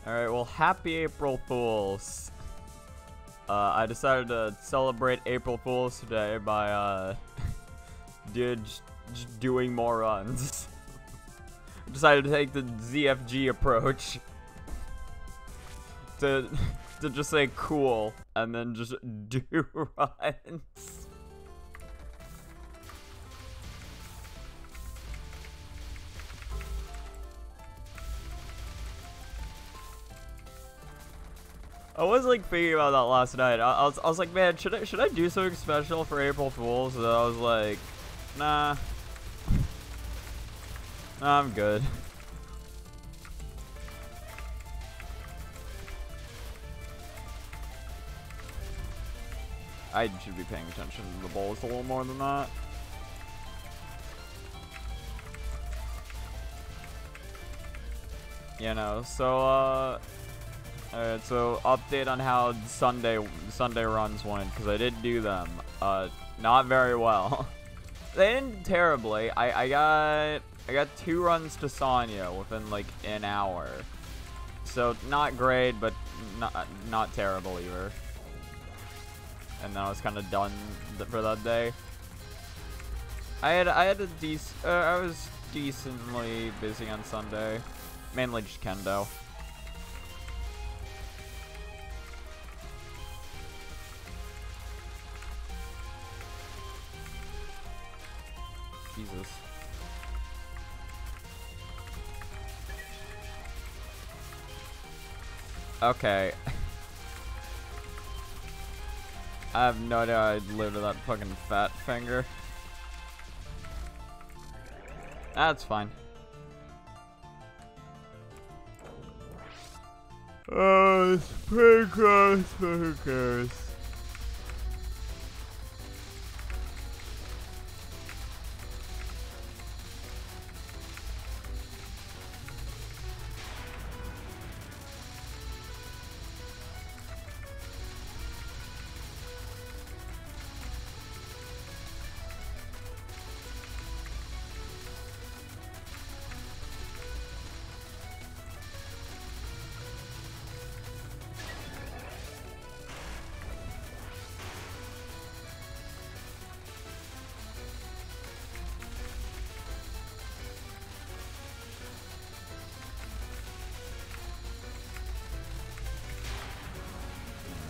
Alright, well, happy April Fools. I decided to celebrate April Fools today by, just doing more runs. Decided to take the ZFG approach. To just say cool, and then just do runs. I was like thinking about that last night. I was like, man, should I do something special for April Fools? And I was like, nah, I'm good. I should be paying attention to the bowls a little more than that. You know, so alright, so update on how Sunday runs went, because I did do them. Not very well. They didn't terribly. I got 2 runs to Sonya within like an hour. So not great, but not terrible either. And then I was kind of done for that day. I was decently busy on Sunday, mainly just kendo. Jesus. Okay. I have no idea I'd live to that fucking fat finger. That's fine. Oh, it's pretty close, but who cares?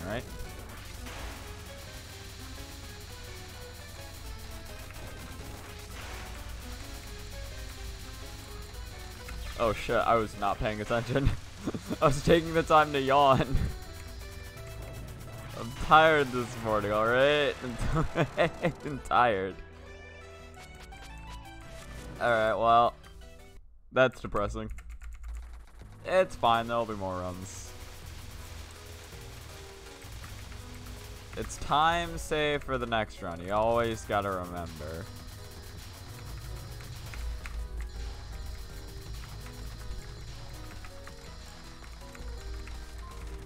Alright. Oh shit, I was not paying attention. I was taking the time to yawn. I'm tired this morning, alright? I'm tired. Alright, well, that's depressing. It's fine, there'll be more runs. It's time save for the next run. You always gotta remember.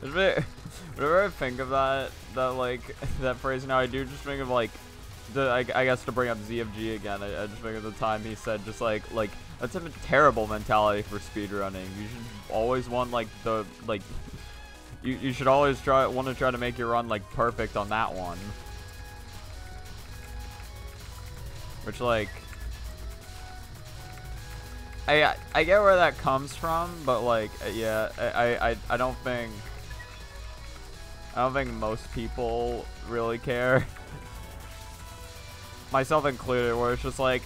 Whenever I think of that phrase now, I do just think of like, I guess to bring up ZFG again, I just think of the time he said just like that's a terrible mentality for speedrunning. You should always want like you should always want to try to make your run like perfect on that one. Which like I get where that comes from, but like yeah, I don't think most people really care. Myself included, where it's just like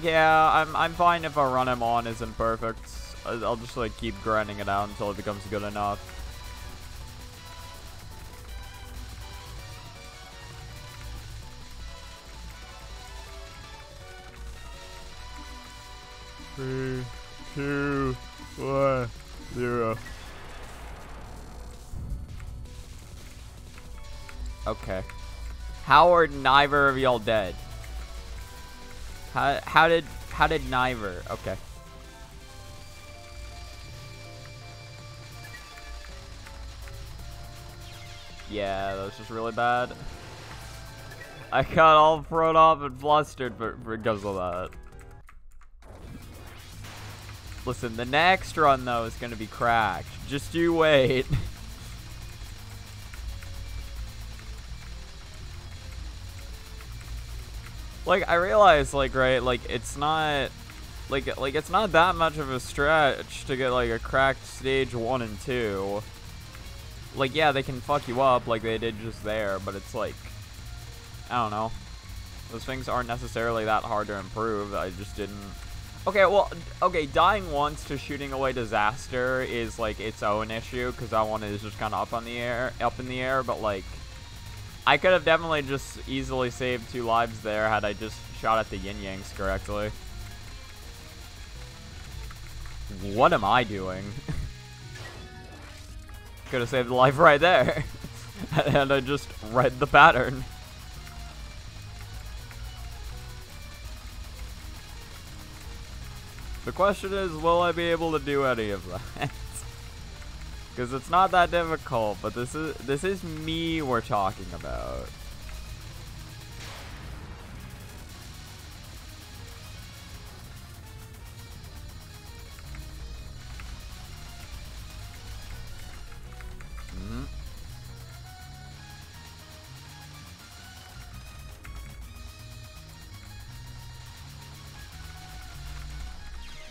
yeah, I'm fine if a run I'm on isn't perfect. I'll just like keep grinding it out until it becomes good enough. Three, 2, 1, 0. Okay. How are neither of y'all dead? How did neither? Okay. Yeah, that was just really bad. I got all thrown off and flustered because of that. Listen, the next run, though, is going to be cracked. Just you wait. Like, I realize, like, right, like, it's not, like, it's not that much of a stretch to get, like, a cracked stage 1 and 2. Like, yeah, they can fuck you up like they did just there, but it's like, I don't know. Those things aren't necessarily that hard to improve. I just didn't. Okay, well, okay, dying once to shooting away disaster is, like, its own issue, because that one is just kind of up in the air, but, like, I could have definitely just easily saved 2 lives there had I just shot at the yin-yangs correctly. What am I doing? Could have saved the life right there. And I just read the pattern. The question is, will I be able to do any of that? Because it's not that difficult, but this is me we're talking about.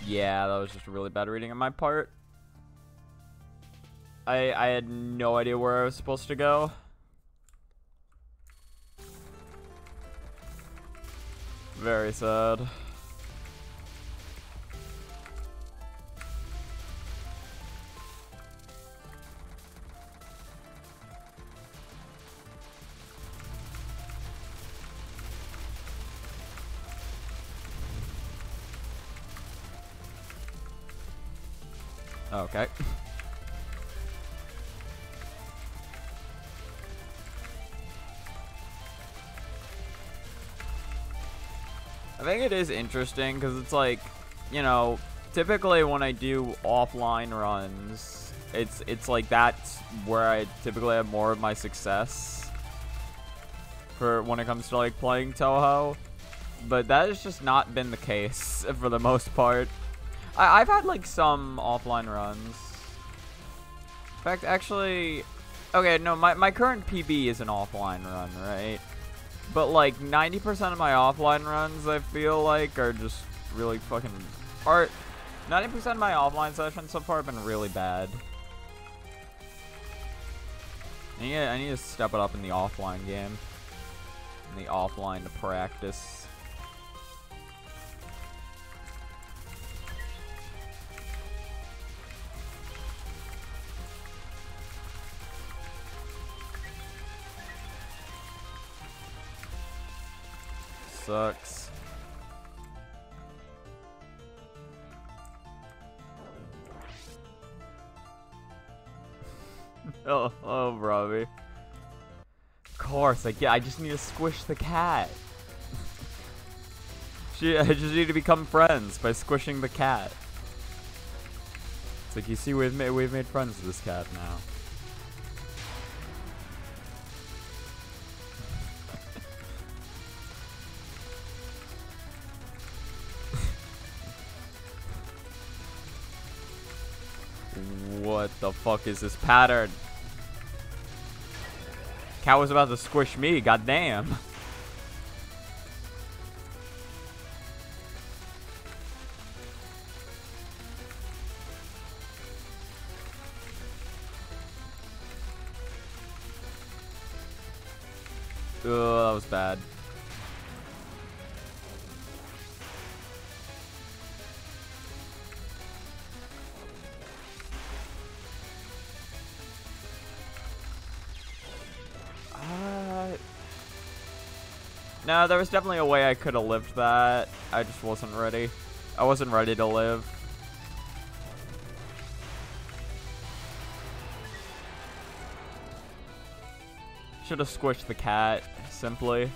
Yeah, that was just a really bad reading on my part. I had no idea where I was supposed to go. Very sad. Okay. I think it is interesting because it's like, you know, typically when I do offline runs, it's like that's where I typically have more of my success for when it comes to like playing Touhou, but that has just not been the case for the most part. I've had like some offline runs. In fact, actually, okay, no, my current PB is an offline run, right? But like 90% of my offline runs, I feel like, are just really fucking. 90% of my offline sessions so far have been really bad. I need to step it up in the offline game. In the offline practice. Sucks. oh, Robbie. Of course, I just need to squish the cat. I just need to become friends by squishing the cat. It's like, you see, we've made friends with this cat now. What the fuck is this pattern? Cat was about to squish me, goddamn. Ugh, that was bad. No, there was definitely a way I could have lived that. I just wasn't ready. I wasn't ready to live. Should have squished the cat, simply.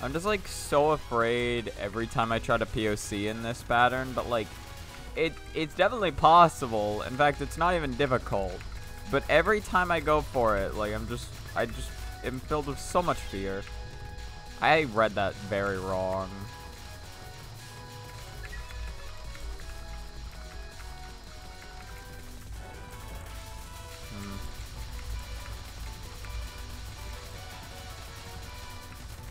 I'm just like so afraid every time I try to POC in this pattern, but like it's definitely possible. In fact, it's not even difficult. But every time I go for it, like I just am filled with so much fear. I read that very wrong.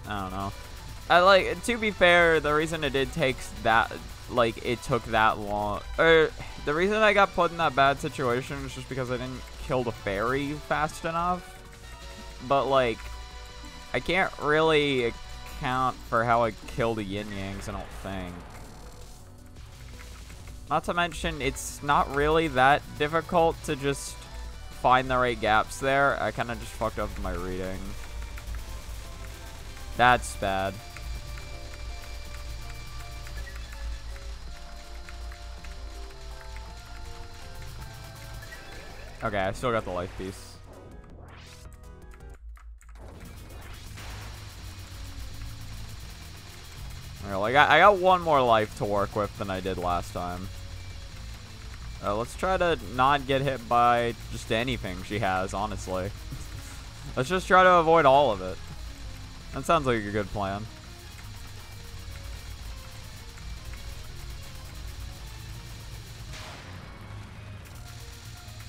I don't know. To be fair, the reason it did take that, like, it took that long, or the reason I got put in that bad situation was just because I didn't kill the fairy fast enough. But, like, I can't really account for how I killed the yin-yangs, I don't think. Not to mention, it's not really that difficult to just find the right gaps there. I kind of just fucked up my reading. That's bad. Okay, I still got the life piece. Well, I got one more life to work with than I did last time. Let's try to not get hit by just anything she has, honestly. Let's just try to avoid all of it. That sounds like a good plan.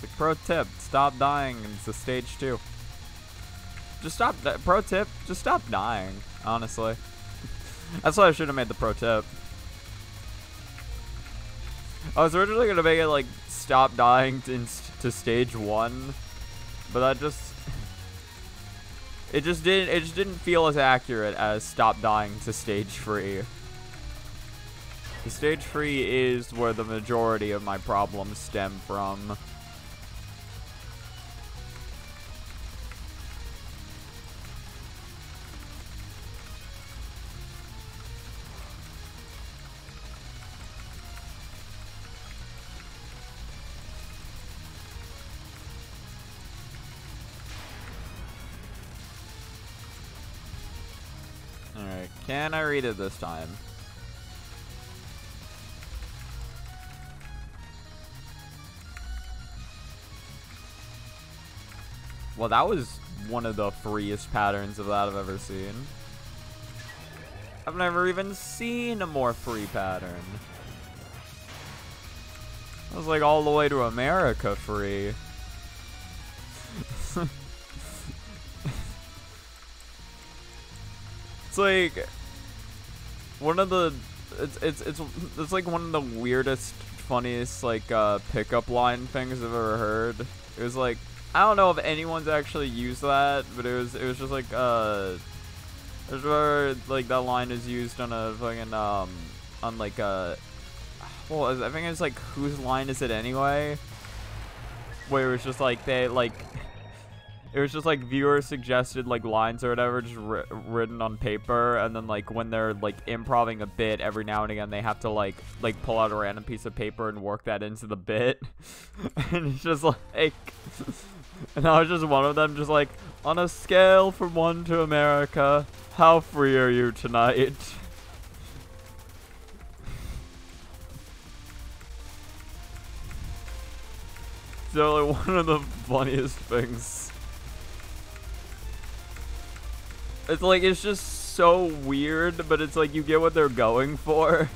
The pro tip, stop dying into stage 2. Just stop, pro tip, just stop dying, honestly. That's why I should have made the pro tip. I was originally going to make it like, stop dying to stage 1, but that just... It just didn't feel as accurate as stop dying to stage 3. The stage 3 is where the majority of my problems stem from. Alright, can I read it this time? Well, that was one of the freest patterns of that I've ever seen. I've never even seen a more free pattern. I was like all the way to America free. It's like one of the it's like one of the weirdest, funniest like pickup line things I've ever heard. It was like, I don't know if anyone's actually used that, but it was just like there's where like that line is used on a fucking on like well, I think it's like whose line is it anyway? Where it was just like they like it was just like viewer suggested like lines or whatever just written on paper, and then like when they're like improving a bit every now and again they have to like pull out a random piece of paper and work that into the bit. And it's just like and I was just one of them, just like, on a scale from 1 to America, how free are you tonight? So like one of the funniest things. It's like, it's just so weird, but it's like you get what they're going for.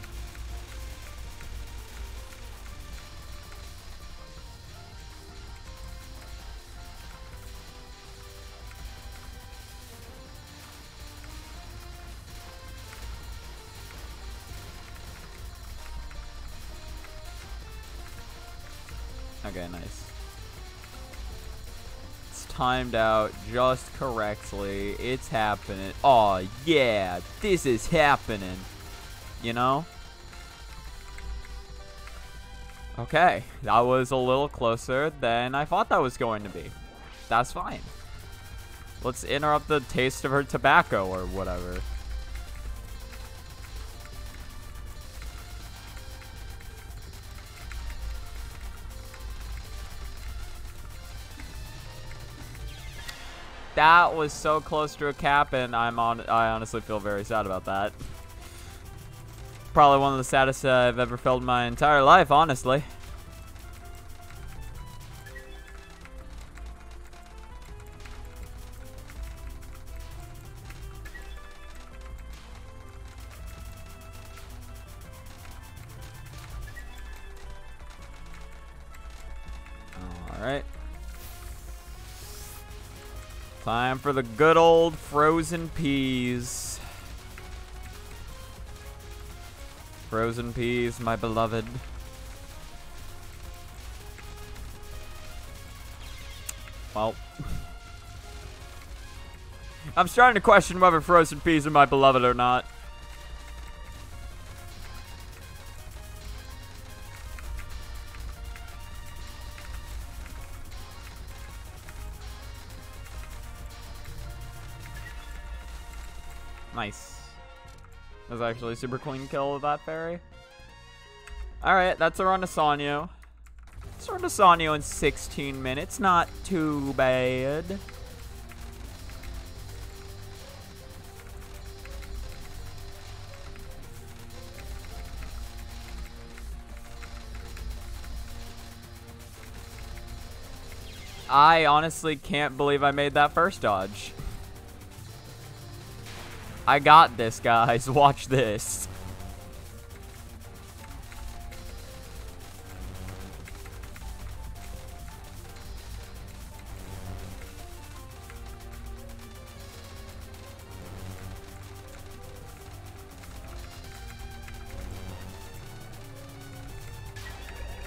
Okay, nice. It's timed out just correctly. It's happening. Oh yeah, this is happening. You know? Okay, that was a little closer than I thought that was going to be. That's fine. Let's interrupt the taste of her tobacco or whatever. that was so close to a cap, and I honestly feel very sad about that. Probably one of the saddest I've ever felt in my entire life, honestly. Alright. Time for the good old frozen peas. Frozen peas, my beloved. Well. I'm starting to question whether frozen peas are my beloved or not. Nice. That was actually a super clean kill with that fairy. Alright, that's a run to Sanyo. Let's run to Sanyo in 16 minutes. Not too bad. I honestly can't believe I made that first dodge. I got this, guys. Watch this.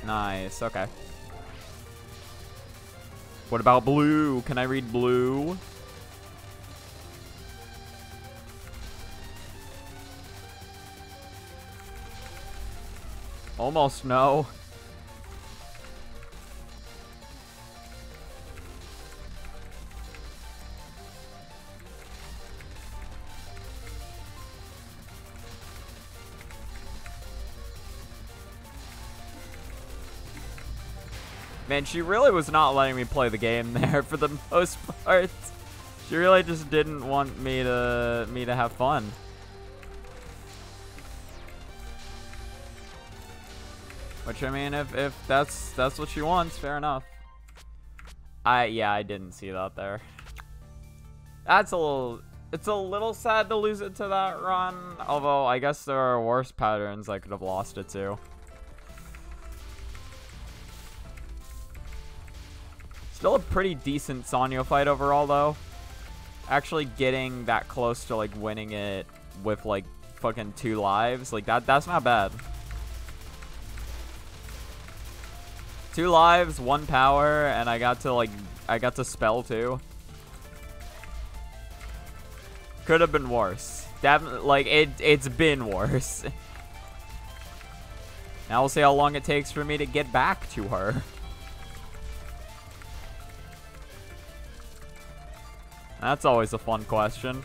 Nice. Okay. What about blue? Can I read blue? Almost no. Man, she really was not letting me play the game there for the most part. She really just didn't want me to have fun. Which, I mean, if that's what she wants, fair enough. Yeah, I didn't see that there. It's a little sad to lose it to that run. Although, I guess there are worse patterns I could have lost it to. Still a pretty decent Sanyo fight overall, though. Actually getting that close to, like, winning it with, like, fucking 2 lives. Like, that's not bad. 2 lives, 1 power, and I got to spell too. Could have been worse. Definitely, like, it's been worse. Now we'll see how long it takes for me to get back to her. That's always a fun question.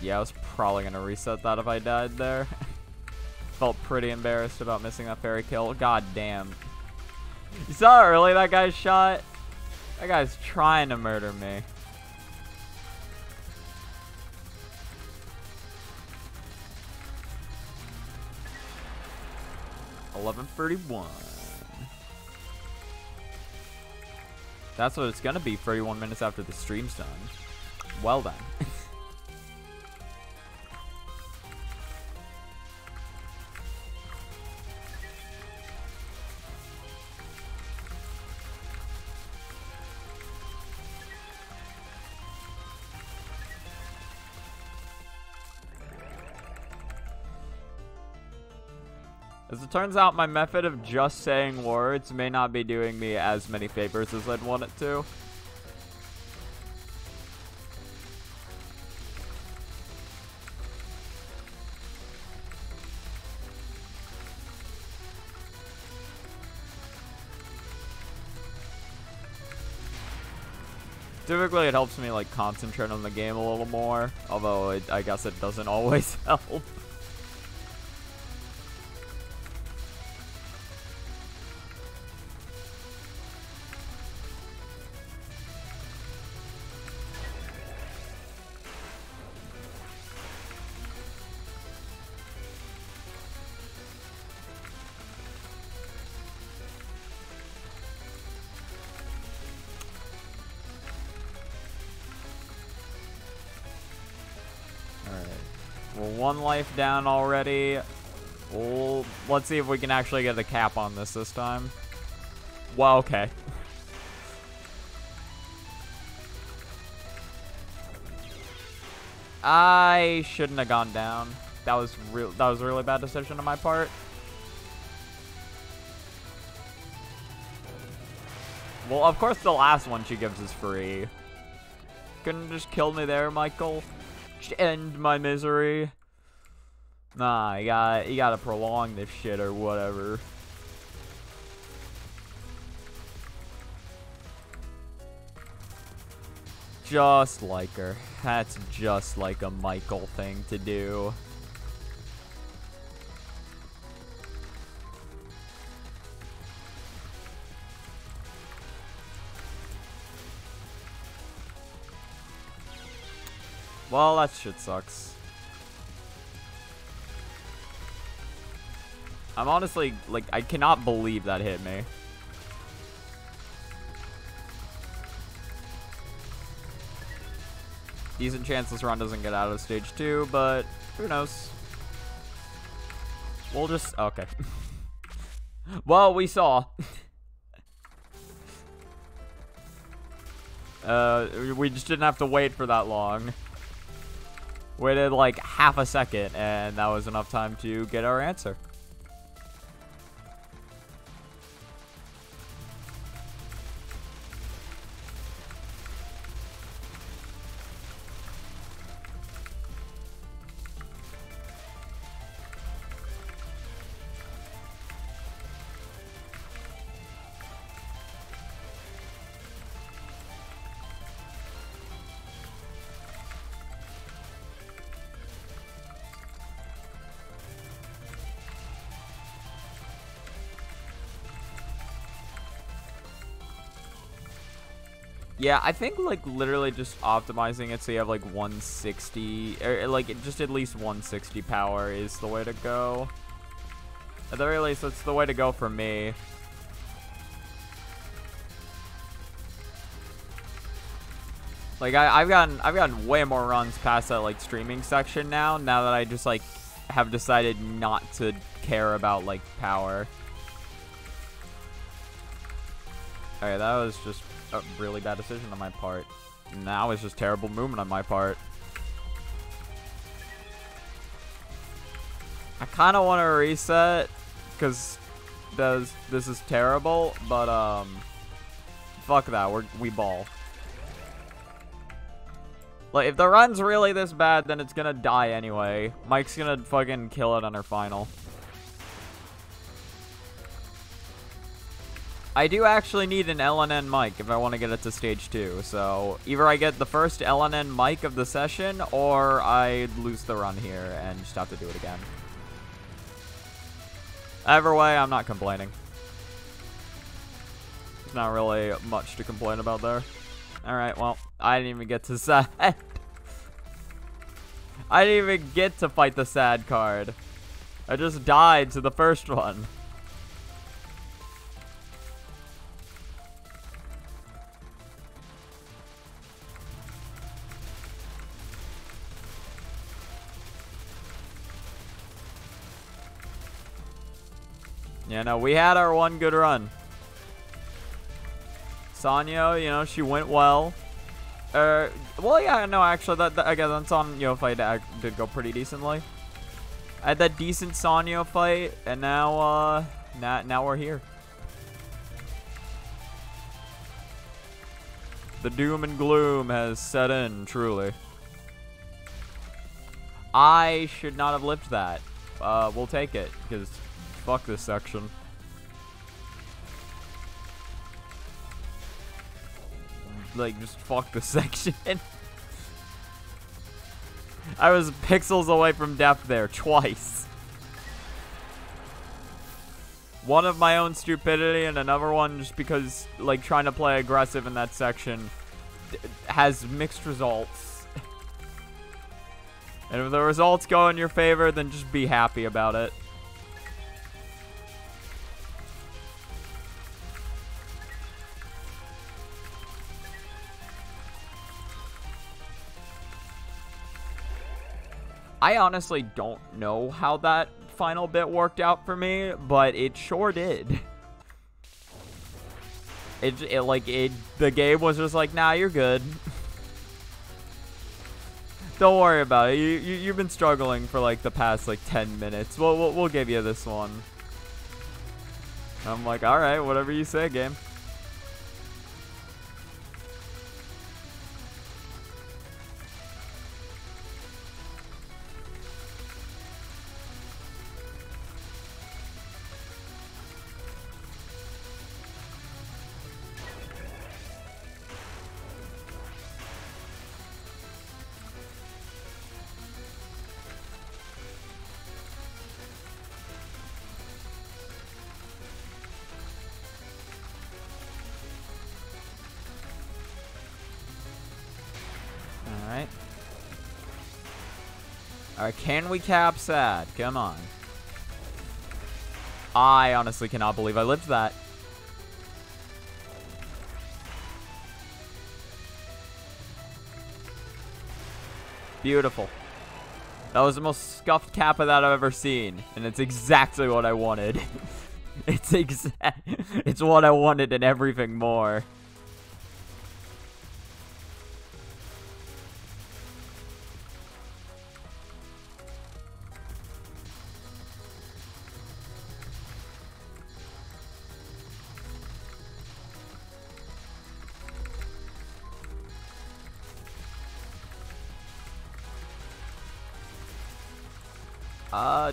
Yeah, I was probably going to reset that if I died there. Felt pretty embarrassed about missing that fairy kill. God damn. You saw how early that guy shot? That guy's trying to murder me. $11:31. That's what it's going to be 31 minutes after the stream's done. Well done. As it turns out, my method of just saying words may not be doing me as many favors as I'd want it to. Typically, it helps me, like, concentrate on the game a little more, although I guess it doesn't always help. We're 1 life down already. Well, let's see if we can actually get the cap on this time. Well, okay. I shouldn't have gone down. That was a really bad decision on my part. Well, of course the last one she gives is free. Couldn't just kill me there, Michael. Just end my misery. Nah, you gotta prolong this shit or whatever. Just like her. That's just like a Michael thing to do. Well, that shit sucks. I'm honestly, like, I cannot believe that hit me. Decent chance this run doesn't get out of stage 2, but who knows? We'll just... Okay. Well, we saw. We just didn't have to wait for that long. Waited like half a second, and that was enough time to get our answer. Yeah, I think, like, literally just optimizing it so you have, like, 160, or, like, just at least 160 power is the way to go. At the very least, that's the way to go for me. Like, I've gotten way more runs past that, like, streaming section now that I just, like, have decided not to care about, like, power. Alright, that was just a really bad decision on my part. Now it's just terrible movement on my part. I kind of want to reset because this is terrible, but fuck that. We ball. Like, if the run's really this bad, then it's gonna die anyway. Mike's gonna fucking kill it on her final. I do actually need an LNN mic if I want to get it to stage 2, so either I get the first LNN mic of the session, or I lose the run here and just have to do it again. Either way, I'm not complaining. There's not really much to complain about there. Alright, well, I didn't even get to sad. I didn't even get to fight the sad card. I just died to the first one. Yeah, no, we had our one good run. Sanyo, you know, she went well. Well, yeah, no, actually, again, that Sanyo fight did go pretty decently. I had that decent Sanyo fight, and now, now we're here. The doom and gloom has set in, truly. I should not have lived that. We'll take it, because fuck this section. Like, just fuck this section. I was pixels away from death there, twice. One of my own stupidity, and another one just because, like, trying to play aggressive in that section has mixed results. And if the results go in your favor, then just be happy about it. I honestly don't know how that final bit worked out for me, but it sure did. The game was just like, nah, you're good. Don't worry about it. You've been struggling for like the past like 10 minutes. We'll give you this one. I'm like, all right, whatever you say, game. Alright, can we cap sad? Come on. I honestly cannot believe I lived that. Beautiful. That was the most scuffed Kappa that I've ever seen. And it's exactly what I wanted. It's what I wanted and everything more.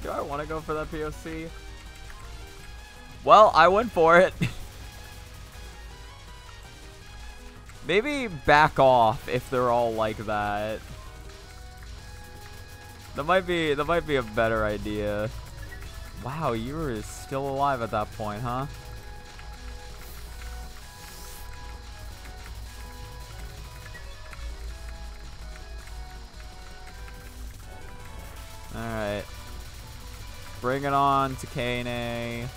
Do I want to go for that POC? Well, I went for it. Maybe back off if they're all like that. That might be a better idea. Wow, you were still alive at that point, huh? Alright. Bring it on, Takane.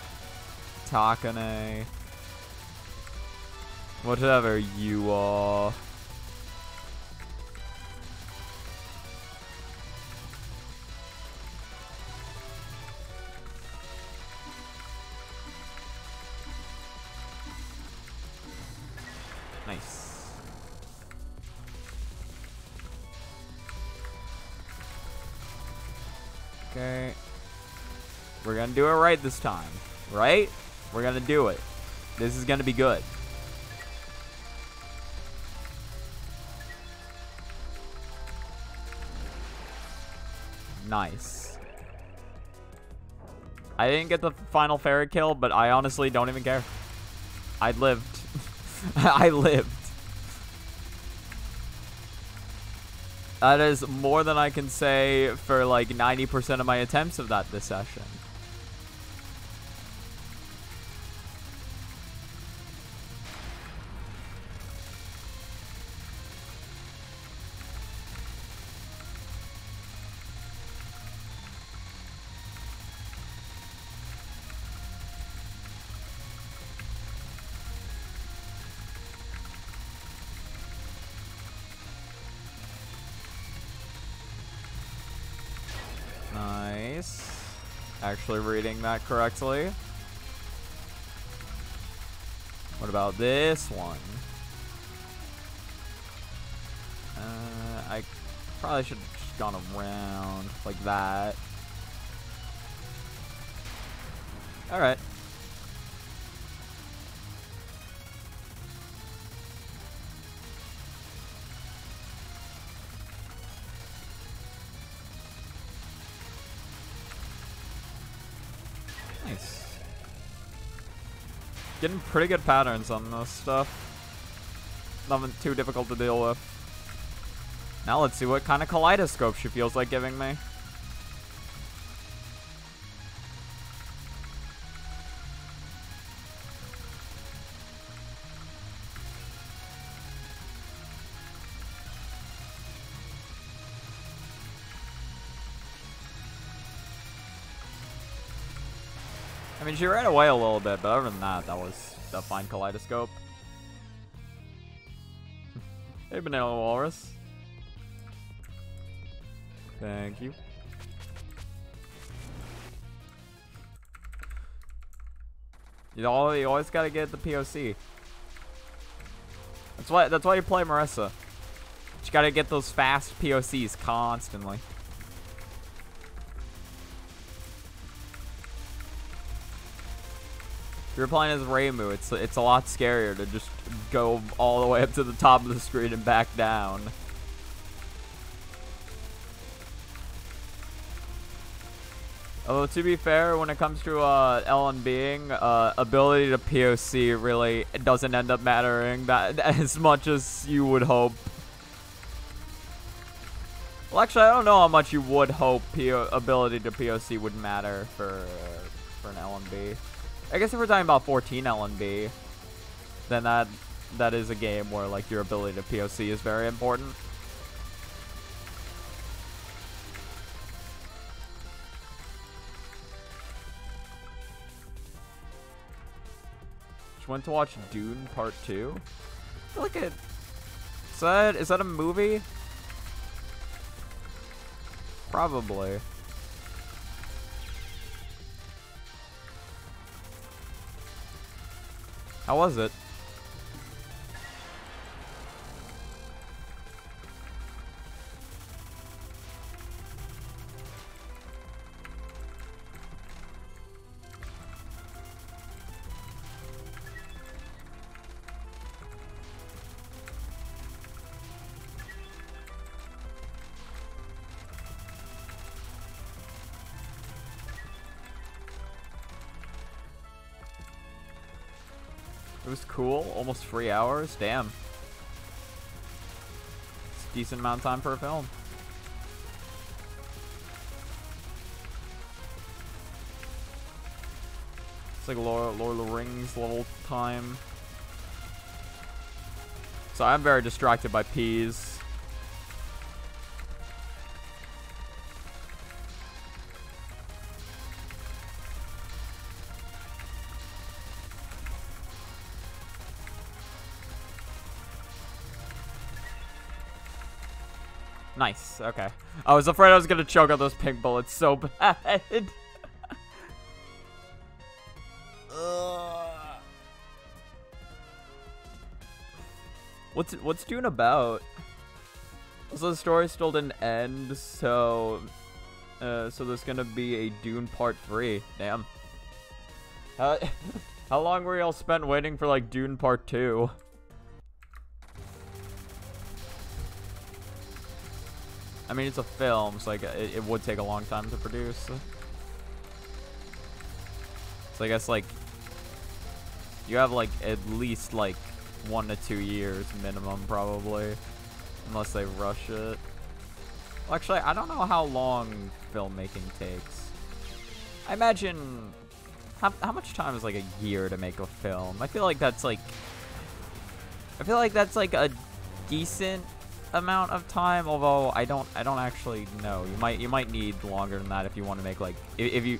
Takane. Whatever you are. Nice. Okay. We're gonna do it right this time. Right? We're gonna do it. This is gonna be good. Nice. I didn't get the final fairy kill, but I honestly don't even care. I lived. I lived. That is more than I can say for like 90% of my attempts of that this session. Nice. Actually reading that correctly. What about this one? I probably should have just gone around like that. Alright. Nice. Getting pretty good patterns on this stuff. Nothing too difficult to deal with. Now let's see what kind of kaleidoscope she feels like giving me. I mean, she ran away a little bit, but other than that, that was a fine kaleidoscope. Hey, Banana Walrus. Thank you. You always gotta get the POC. That's why you play Marissa. You gotta get those fast POCs constantly. If you're playing as Reimu, it's a lot scarier to just go all the way up to the top of the screen and back down. Although, to be fair, when it comes to LNBing, ability to POC really doesn't end up mattering that as much as you would hope. Well, actually, I don't know how much you would hope ability to POC would matter for an LNB. I guess if we're talking about 14 LNB, then that is a game where like your ability to POC is very important. Just went to watch Dune Part 2. I feel like is that a movie? Probably. How was it? It was cool. Almost 3 hours. Damn. It's a decent amount of time for a film. It's like Lord of the Rings level time. So I'm very distracted by peas. Nice, okay. I was afraid I was gonna choke on those pink bullets so bad. What's Dune about? So the story still didn't end, so there's gonna be a Dune Part 3. Damn. How long were y'all spent waiting for like Dune Part 2? I mean, it's a film, so like it would take a long time to produce. So I guess like you have like at least like 1 to 2 years minimum, probably, unless they rush it. Well, actually, I don't know how long filmmaking takes. I imagine how much time is like a year to make a film? I feel like that's like a decent amount of time, although I don't actually know. You might need longer than that if you want to make like if you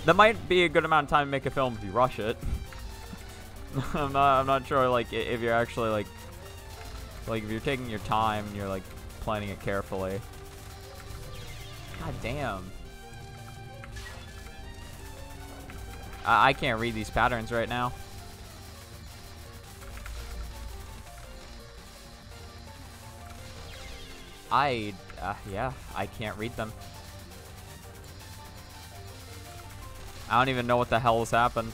that might be a good amount of time to make a film if you rush it. I'm not sure like if you're actually like if you're taking your time and you're like planning it carefully. God damn. I can't read these patterns right now. Yeah, I can't read them. I don't even know what the hell has happened.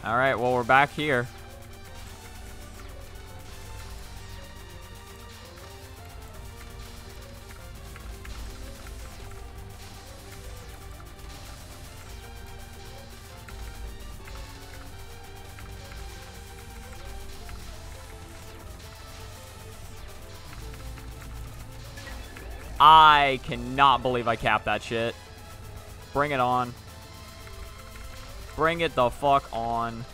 All right, well, we're back here. I cannot believe I capped that shit. Bring it on. Bring it the fuck on.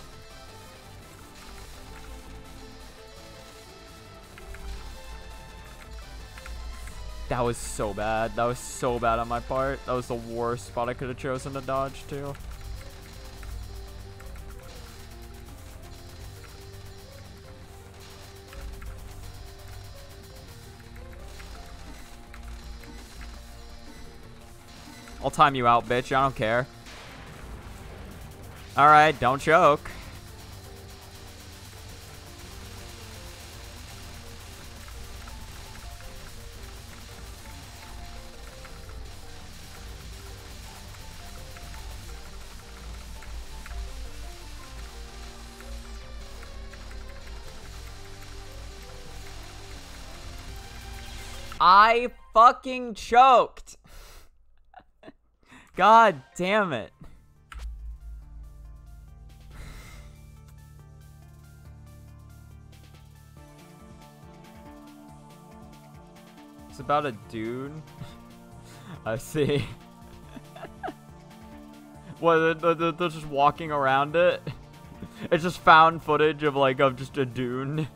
That was so bad. That was so bad on my part. That was the worst spot I could have chosen to dodge, too. I'll time you out, bitch. I don't care. Alright, don't choke. I fucking choked. God damn it. It's about a dude. I see. What, they're just walking around it? It's just found footage of just a dune.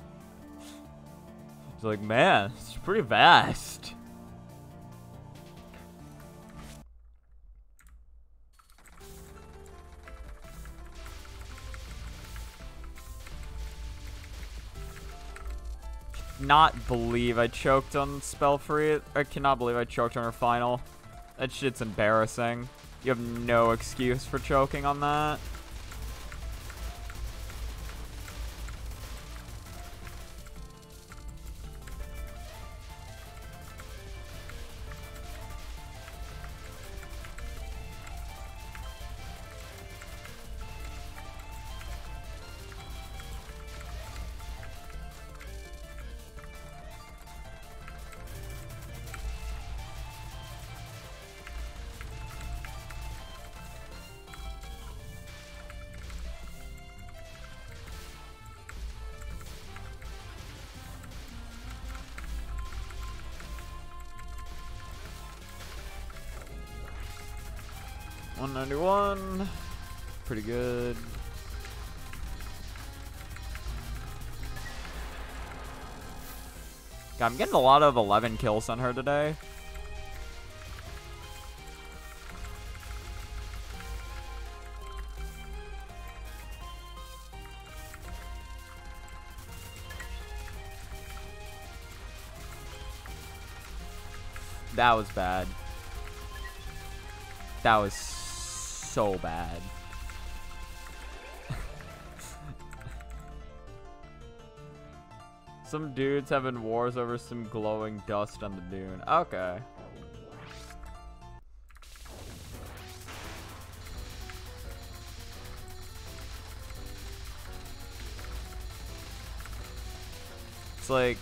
It's like, man, it's pretty vast. Not believe I choked on Spellfree. I cannot believe I choked on her final. That shit's embarrassing. You have no excuse for choking on that. $191. Pretty good. God, I'm getting a lot of 11 kills on her today. That was bad. That was so bad. Some dudes having wars over some glowing dust on the dune. Okay. It's like,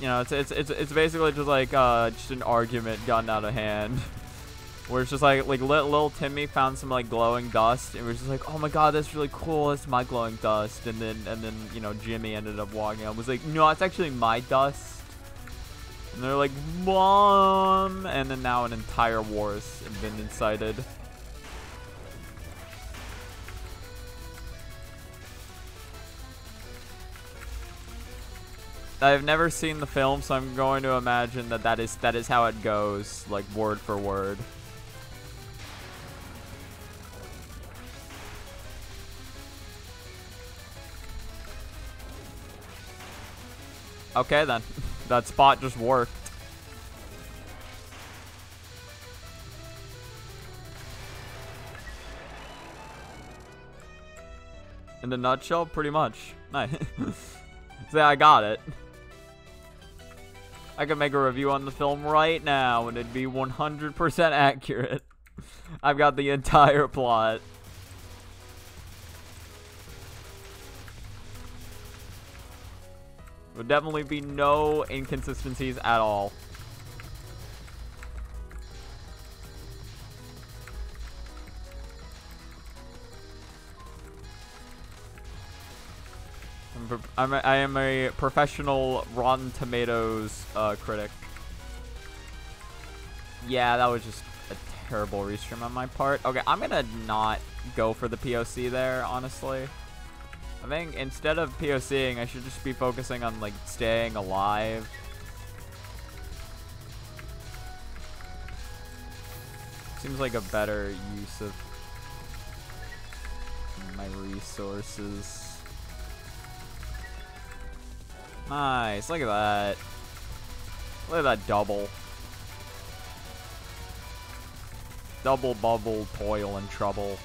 you know, it's basically just like just an argument gotten out of hand. Where it's just like little Timmy found some glowing dust and was just like, oh my god, that's really cool, it's my glowing dust, and then you know, Jimmy ended up walking up and was like, no, it's actually my dust. And they're like, Mom, and then now an entire war has been incited. I've never seen the film, so I'm going to imagine that is how it goes, like word for word. Okay then, that spot just worked. In the nutshell, pretty much. Nice. So yeah, I got it. I could make a review on the film right now and it'd be 100% accurate. I've got the entire plot. Would definitely be no inconsistencies at all. I am a professional Rotten Tomatoes critic. Yeah, that was just a terrible restream on my part. Okay, I'm gonna not go for the POC there, honestly. I think instead of POCing, I should just be focusing on like staying alive. Seems like a better use of my resources. Nice, look at that. Look at that double. Double bubble, toil, and trouble.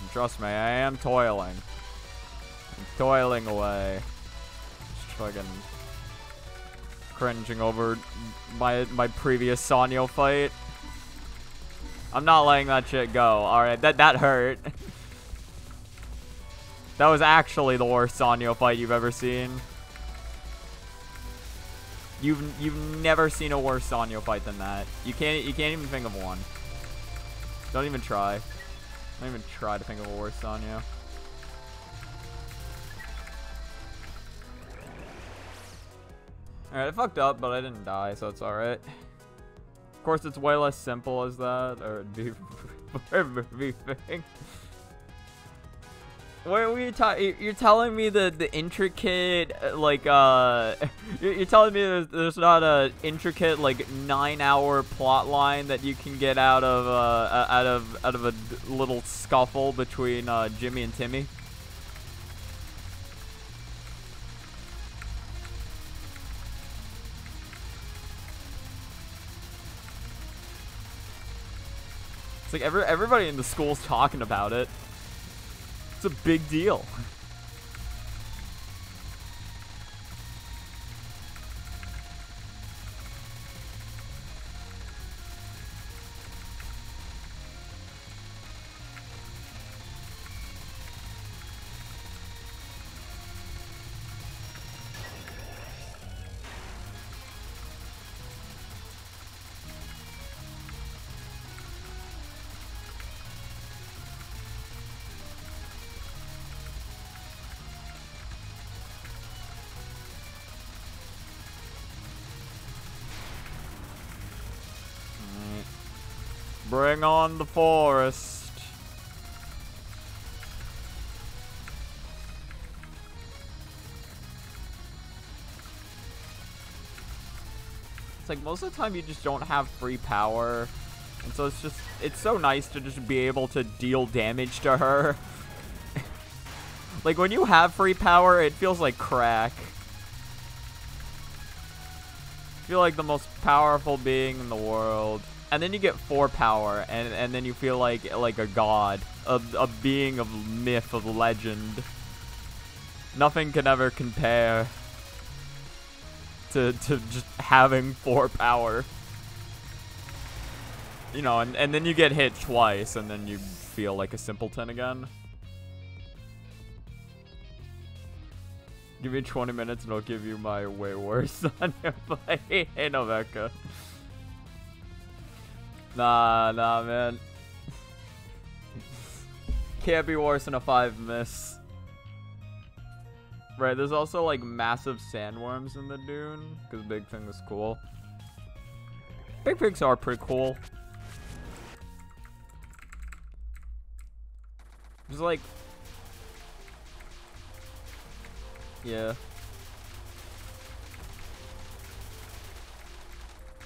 And trust me, I am toiling. I'm toiling away. Just fucking cringing over my previous Sanyo fight. I'm not letting that shit go. Alright, that hurt. That was actually the worst Sanyo fight you've ever seen. You've never seen a worse Sanyo fight than that. You can't even think of one. Don't even try. Don't even try to think of a worse Sanyo. Alright, I fucked up, but I didn't die, so it's alright. Of course, it's way less simple as that, or everything. What were you talking? You're telling me the intricate, like, you're telling me there's not a intricate, like, 9-hour plot line that you can get out of a little scuffle between Jimmy and Timmy? It's like everybody in the school's talking about it. It's a big deal. Bring on the forest. It's like most of the time you just don't have free power. And so it's so nice to just be able to deal damage to her. Like when you have free power, it feels like crack. I feel like the most powerful being in the world. And then you get 4 power, and then you feel like a god, a being of myth, of legend. Nothing can ever compare to just having 4 power. You know, and then you get hit twice, and then you feel like a simpleton again. Give me 20 minutes and I'll give you my way worse on your play. Hey, Noveka. Nah, man. Can't be worse than a 5 miss. Right, there's also like massive sandworms in the dune, because Big Pig is cool. Big Pigs are pretty cool. Just like... yeah.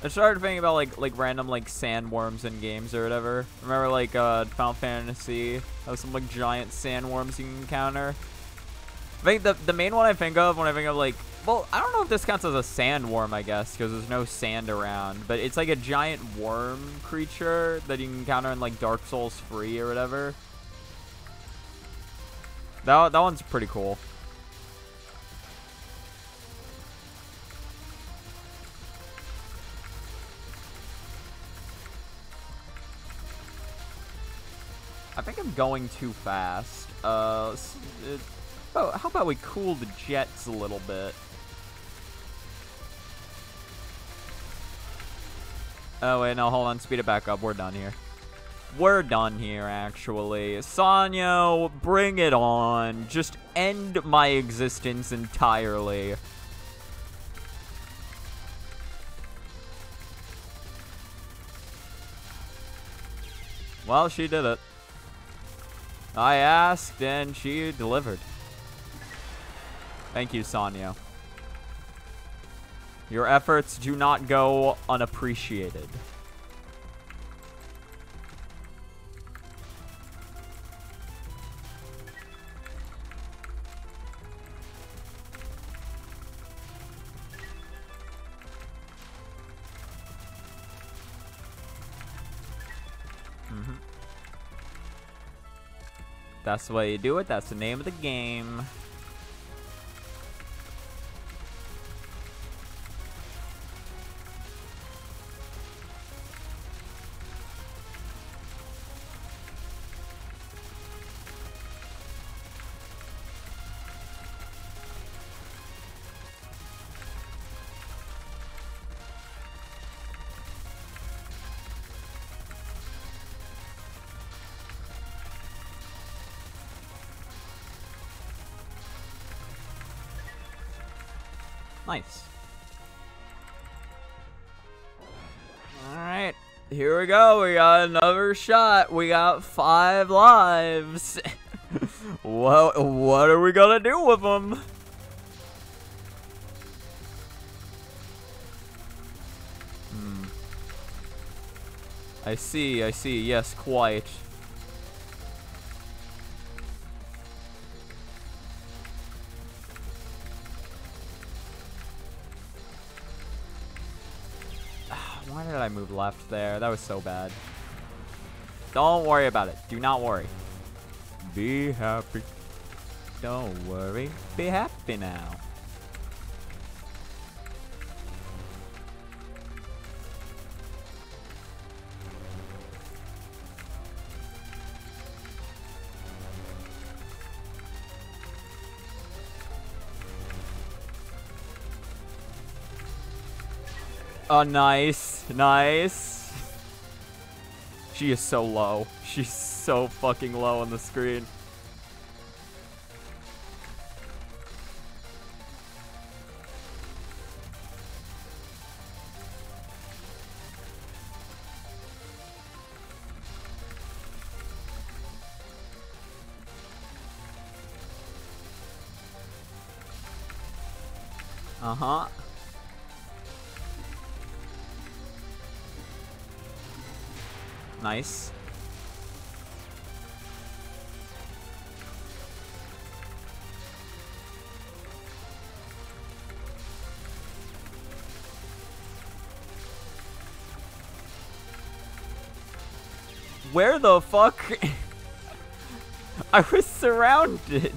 I started thinking about like random like sandworms in games or whatever. Remember like Final Fantasy has some like giant sandworms you can encounter. I think the main one I think of when I think of like, well, I don't know if this counts as a sandworm, I guess, because there's no sand around, but it's like a giant worm creature that you can encounter in like Dark Souls 3 or whatever. That one's pretty cool. I think I'm going too fast. How about we cool the jets a little bit? Oh, wait, no, hold on. Speed it back up. We're done here. We're done here, actually. Sanyo, bring it on. Just end my existence entirely. Well, she did it. I asked, and she delivered. Thank you, Sanyo. Your efforts do not go unappreciated. Mm-hmm. That's the way you do it. That's the name of the game. Nice. Alright, here we go. We got another shot. We got 5 lives. what are we gonna do with them? I see. Yes, quite. Why did I move left there? That was so bad. Don't worry about it. Do not worry. Be happy. Don't worry. Be happy now. Oh, nice. Nice. She is so low. She's so fucking low on the screen. Uh-huh. Nice. Where the fuck? I was surrounded.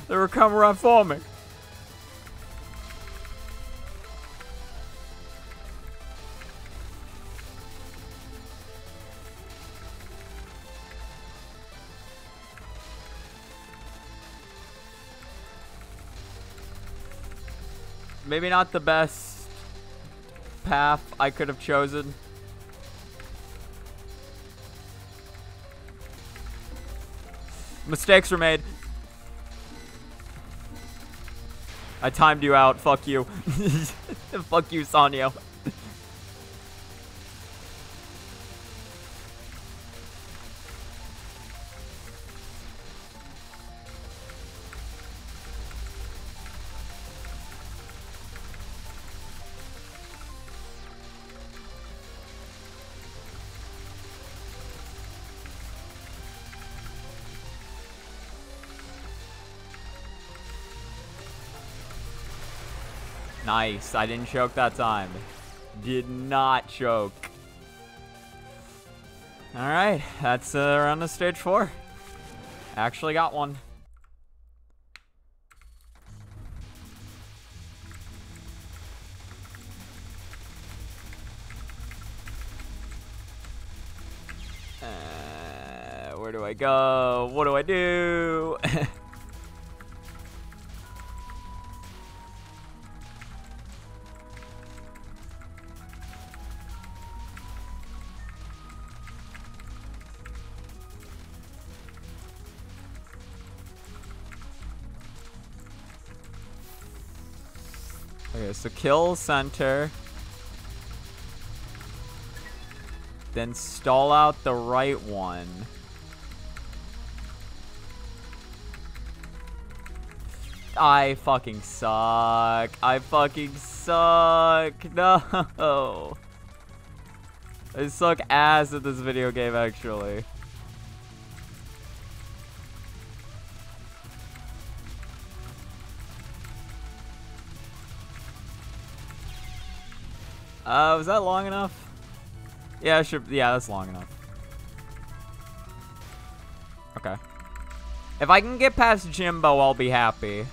They were coming right for me. Maybe not the best path I could have chosen. Mistakes were made. I timed you out. Fuck you. Fuck you, Sanyo. Nice. I didn't choke that time. Did not choke. Alright. That's around the stage 4. Actually got one. Where do I go? What do I do? Okay, so kill center. Then stall out the right one. I fucking suck. I fucking suck. No. I suck ass at this video game, actually. Was that long enough? Yeah, yeah, that's long enough. Okay. If I can get past Jimbo, I'll be happy.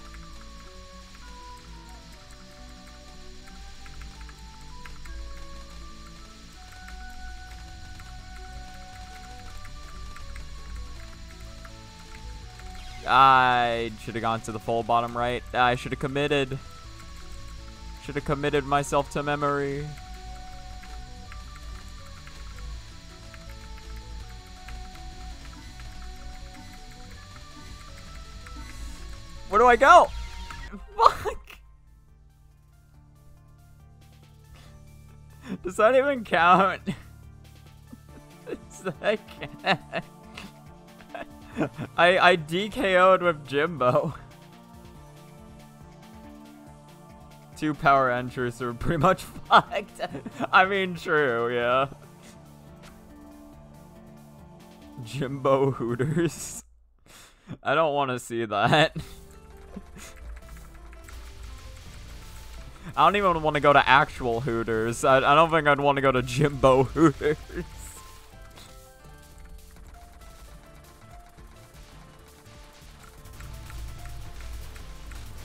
I should have gone to the full bottom right. I should have committed. Should have committed myself to memory. Where do I go? Fuck. Does that even count? I DKO'd with Jimbo. 2 power entries are pretty much fucked. I mean, true, yeah. Jimbo Hooters. I don't want to see that. I don't even want to go to actual Hooters. I don't think I'd want to go to Jimbo Hooters.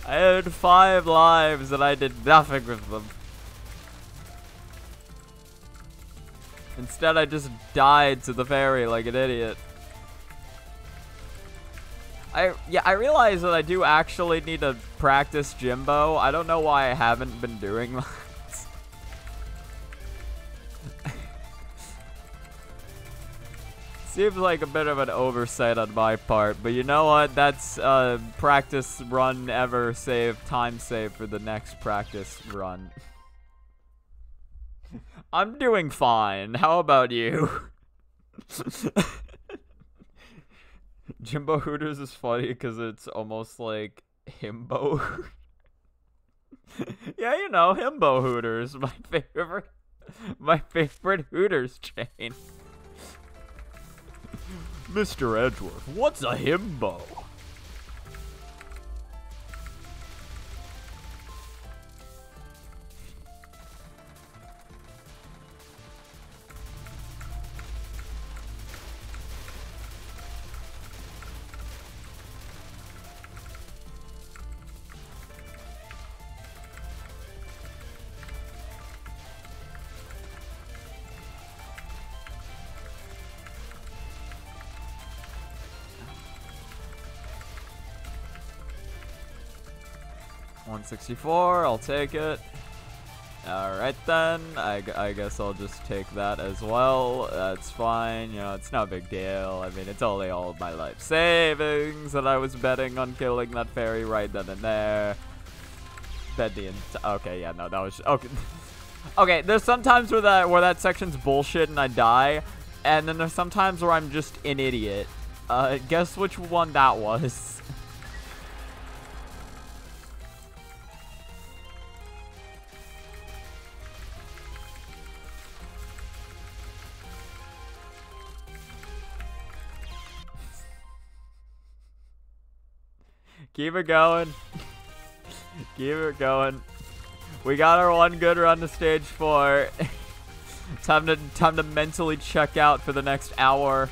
I had 5 lives and I did nothing with them. Instead, I just died to the fairy like an idiot. I realize that I do actually need to practice Jimbo. I don't know why I haven't been doing that. Seems like a bit of an oversight on my part, but you know what? That's practice run ever save, time save for the next practice run. I'm doing fine. How about you? Jimbo Hooters is funny because it's almost like himbo. Yeah, you know, himbo Hooters, my favorite Hooters chain. Mr. Edgeworth, what's a himbo? $164, I'll take it. Alright then, I guess I'll just take that as well. That's fine, you know, it's no big deal. I mean, it's only all of my life savings that I was betting on killing that fairy right then and there. Okay, yeah, no, that was, okay. Okay, there's sometimes where that section's bullshit and I die, and then there's sometimes where I'm just an idiot. Guess which one that was. Keep it going. Keep it going. We got our one good run to stage 4. Time to mentally check out for the next hour.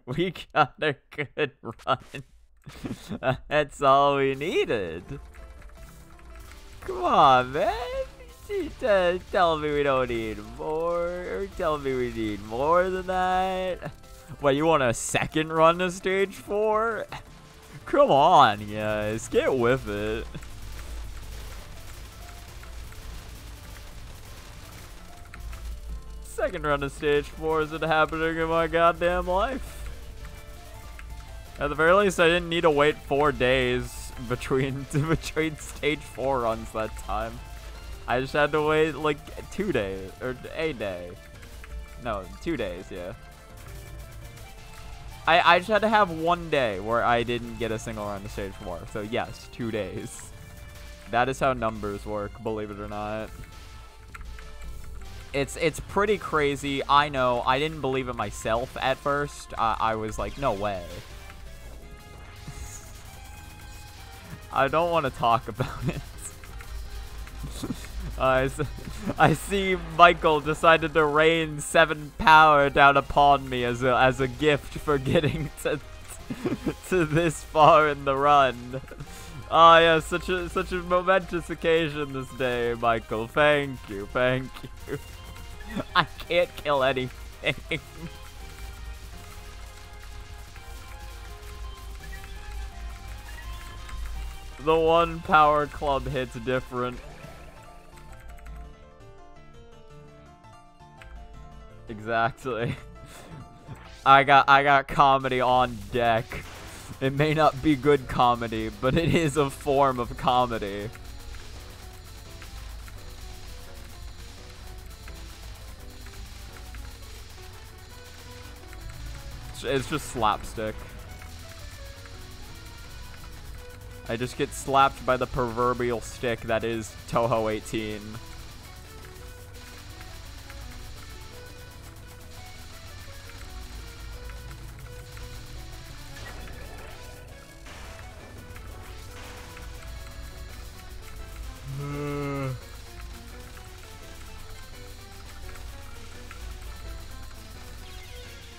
We got a good run. That's all we needed. Come on, man. Tell me we don't need more, or tell me we need more than that. What, you want a second run to stage 4? Come on, guys, get with it. Second run to stage 4 isn't happening in my goddamn life. At the very least, I didn't need to wait 4 days between stage 4 runs that time. I just had to wait like 2 days, or a day. No, 2 days, yeah. I just had to have 1 day where I didn't get a single run to stage 4. So yes, 2 days. That is how numbers work, believe it or not. It's pretty crazy. I know, I didn't believe it myself at first. I was like, no way. I don't want to talk about it. I see Michael decided to rain 7 power down upon me as a gift for getting to this far in the run. Ah, yeah, such a momentous occasion this day, Michael. Thank you. I can't kill anything. The 1 power club hits different. Exactly. I got comedy on deck. It may not be good comedy, but it is a form of comedy. It's just slapstick. I just get slapped by the proverbial stick that is Touhou 18.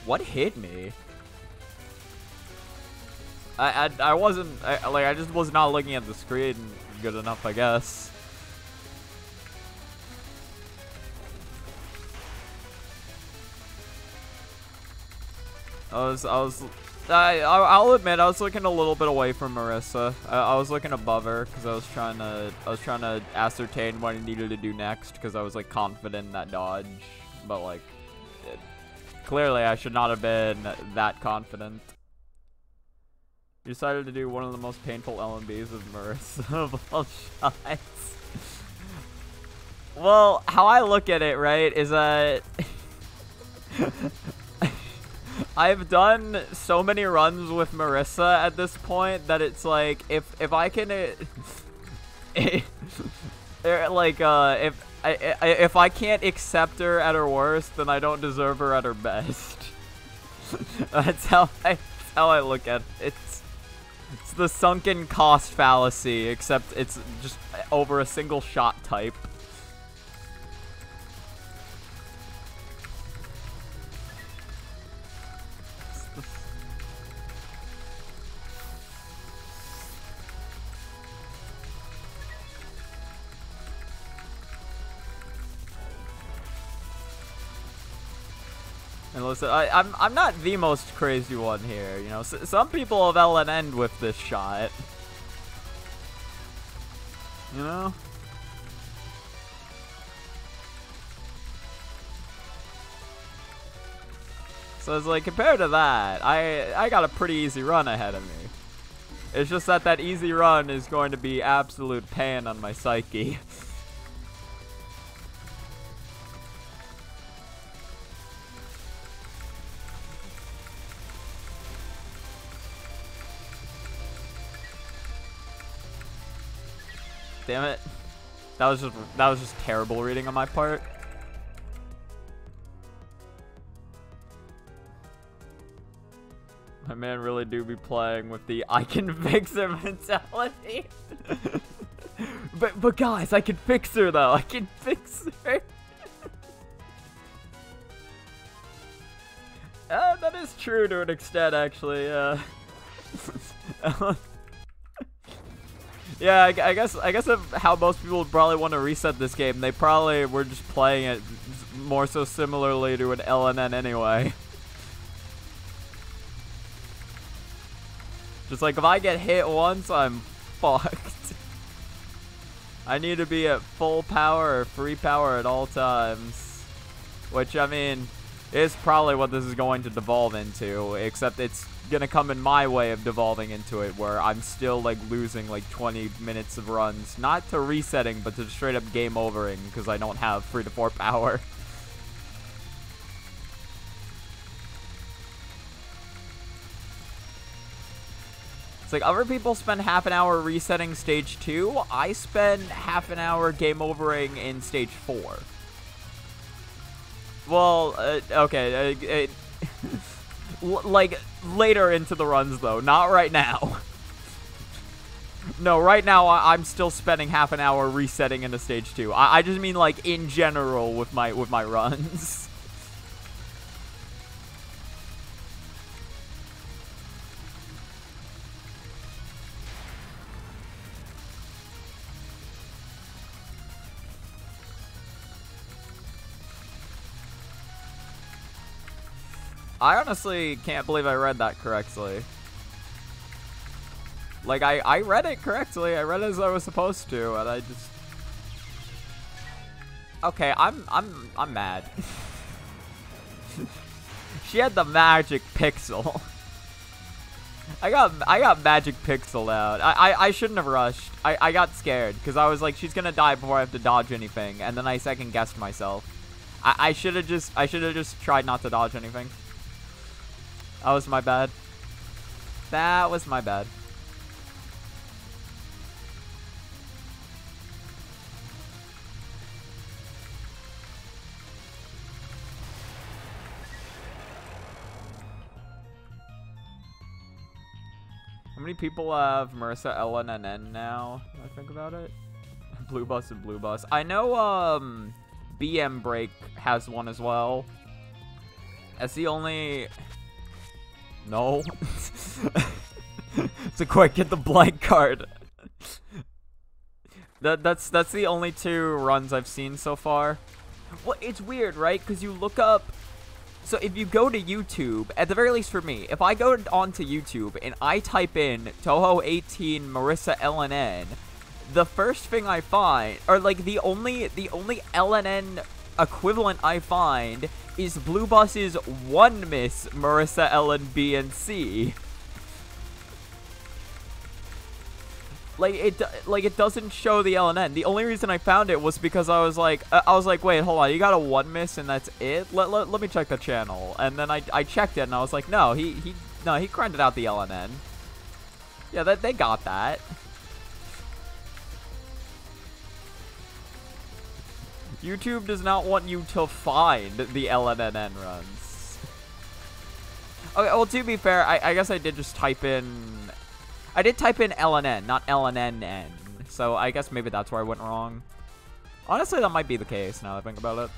What hit me? I wasn't I just was not looking at the screen good enough, I guess. I'll admit I was looking a little bit away from Marissa. I was looking above her because I was trying to ascertain what I needed to do next because I was like confident in that dodge, but like clearly I should not have been that confident. You decided to do one of the most painful LNBs of Marissa of all shots. Well, how I look at it, right, is that I've done so many runs with Marissa at this point that it's like if I can if I can't accept her at her worst, then I don't deserve her at her best. That's how I look at it. It's the sunken cost fallacy, except it's just over a single shot type. And listen, I'm not the most crazy one here, you know. Some people have LNN'd with this shot, you know. So it's like compared to that, I got a pretty easy run ahead of me. It's just that easy run is going to be absolute pain on my psyche. Damn it. That was just terrible reading on my part. My man really do be playing with the I can fix her mentality. but guys, I can fix her though. I can fix her. That is true to an extent, actually. Yeah, I guess how most people would probably want to reset this game, they probably were just playing it more so similarly to an LNN anyway. Just like if I get hit once, I'm fucked. I need to be at full power or free power at all times. Which, I mean, is probably what this is going to devolve into, except it's gonna come in my way of devolving into it, where I'm still like losing like 20 minutes of runs, not to resetting, but to straight up game overing because I don't have 3 to 4 power. It's like other people spend half an hour resetting stage 2. I spend half an hour game overing in stage 4. Well, okay, like later into the runs though, not right now. No, right now I'm still spending half an hour resetting into stage 2. I just mean like in general with my runs. I honestly can't believe I read that correctly. Like, I read it correctly. I read it as I was supposed to, and I just... Okay, I'm mad. She had the magic pixel. I got magic pixel out. I shouldn't have rushed. I got scared, because I was like, she's gonna die before I have to dodge anything, and then I second-guessed myself. I should have just tried not to dodge anything. That was my bad. That was my bad. How many people have Marissa, LNBNC now? When I think about it. Blue Bus and Blue Bus. I know BM Break has one as well. That's the only... No. So quick, get the blank card. That's the only 2 runs I've seen so far. Well, it's weird, right? Because you look up... So if you go to YouTube, at the very least for me, if I go onto YouTube and I type in Touhou 18 Marissa LNN, the first thing I find, or like the only LNN equivalent I find is Blue Bus's one Miss Marissa LNBNC. Like it doesn't show the LNN. The only reason I found it was because I was like, wait, hold on, you got a 1 miss and that's it? Let me check the channel. And then I checked it and I was like, no, he grinded out the LNN. Yeah, they got that. YouTube does not want you to find the LNN runs. Okay, well, to be fair, I guess I did just type in... I did type in LNN, not LNNN. So I guess maybe that's where I went wrong. Honestly, that might be the case now that I think about it.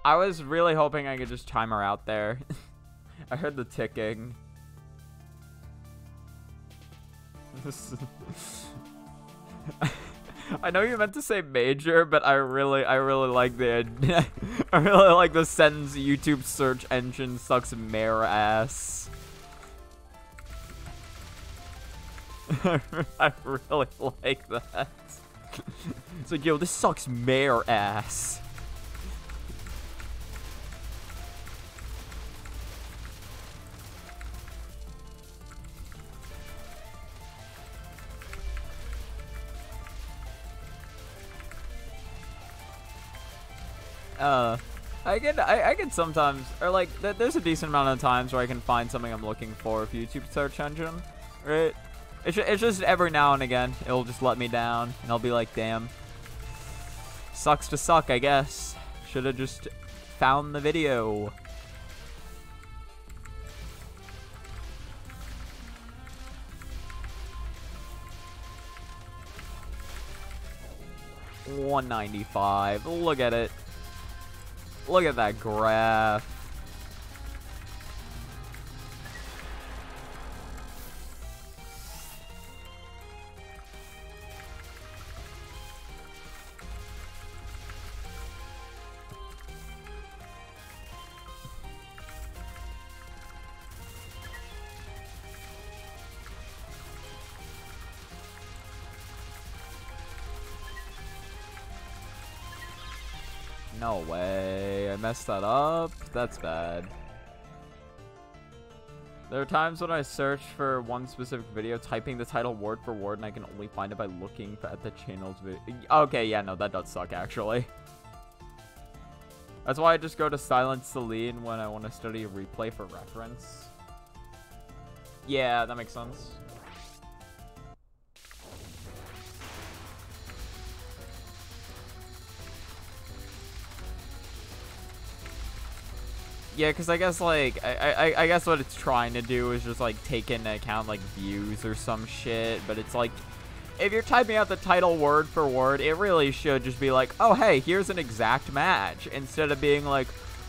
I was really hoping I could just time her out there. I heard the ticking. I know you meant to say major, but I really like the I really like the sentence YouTube search engine sucks mare ass. I really like that. It's like, yo, this sucks mare ass. I can sometimes, or like, there's a decent amount of times where I can find something I'm looking for with YouTube search engine, right? It's just every now and again, it'll just let me down, and I'll be like, damn. Sucks to suck, I guess. Should've just found the video. $195. Look at it. Look at that graph. No way. I messed that up. That's bad. There are times when I search for one specific video, typing the title word for word, and I can only find it by looking at the channel's video. Okay, yeah, no, that does suck, actually. That's why I just go to Silent Celine when I want to study a replay for reference. Yeah, that makes sense. Yeah, because I guess, like, I guess what it's trying to do is just, like, take into account, like, views or some shit. But it's like, if you're typing out the title word for word, it really should just be like, oh, hey, here's an exact match. Instead of being like,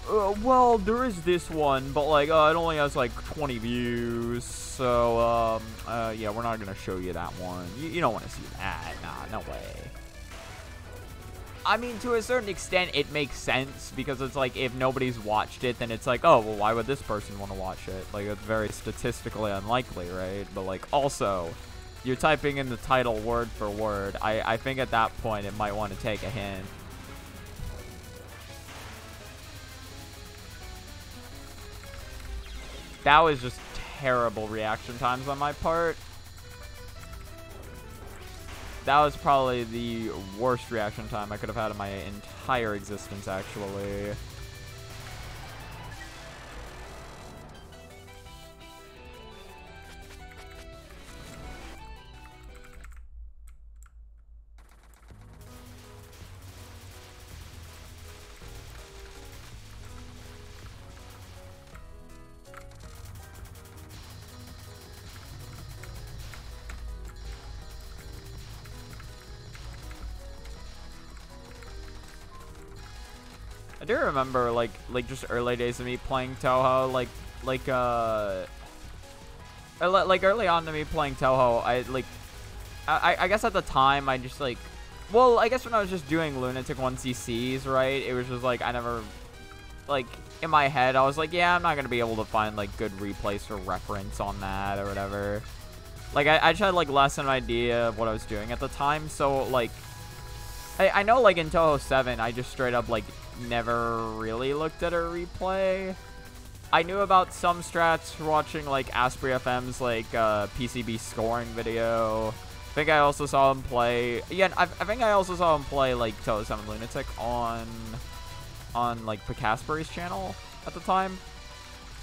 well, there is this one, but, like, it only has, like, 20 views. So, yeah, we're not going to show you that one. You don't want to see that. Nah, no way. I mean, to a certain extent, it makes sense, because it's like, if nobody's watched it, then it's like, oh, well, why would this person want to watch it? Like, it's very statistically unlikely, right? But, like, also, you're typing in the title word for word. I think at that point, it might want to take a hint. That was just terrible reaction times on my part. That was probably the worst reaction time I could have had in my entire existence, actually. I do remember, like just early days of me playing Touhou, like early on to me playing Touhou, I guess at the time, I just, like, well, I guess when I was just doing Lunatic 1CCs, right, it was just, like, I never, like, in my head, I was like, yeah, I'm not gonna be able to find, like, good replays for reference on that, or whatever. Like, I just had, like, less than an idea of what I was doing at the time, so, like, I know, like, in Touhou 7, I just straight up, like, never really looked at a replay. I knew about some strats watching, like, Asprey FM's, like, PCB scoring video. I think I also saw him play... Yeah, I think I also saw him play, like, Touhou 7 Lunatic on like, Picasbury's channel at the time.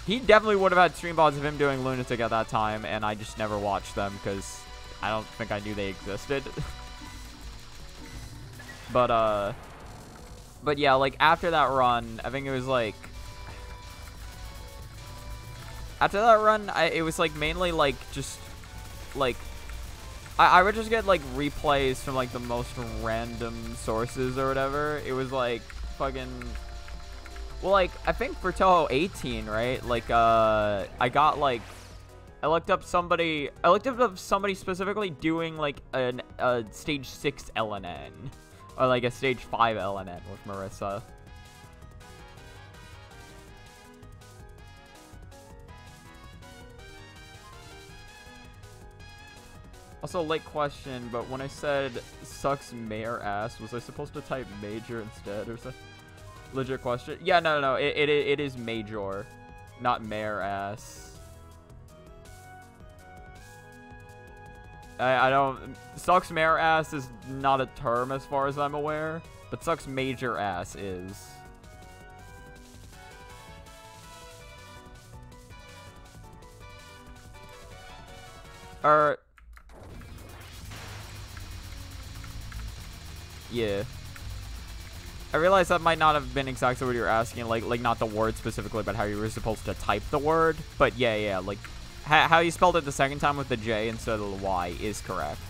He definitely would have had stream VODs of him doing Lunatic at that time, and I just never watched them because I don't think I knew they existed. But yeah, like, after that run, I think it was, like... After that run, it was, like, mainly, like, just, like... I would just get, like, replays from, like, the most random sources or whatever. It was, like, fucking... Well, like, I think for Touhou 18, right? Like, I got, like... I looked up somebody specifically doing, like, a stage 6 LNN. Or, like, a stage 5 LNN with Marissa. Also, late question, but when I said sucks mayor ass, was I supposed to type major instead or something? Legit question. Yeah, no. It is major, not mayor ass. I don't... Sucks mayor ass is not a term as far as I'm aware, but sucks major ass is. Yeah. I realize that might not have been exactly what you were asking, like not the word specifically, but how you were supposed to type the word. But yeah, like, how you spelled it the second time with the J instead of the Y is correct.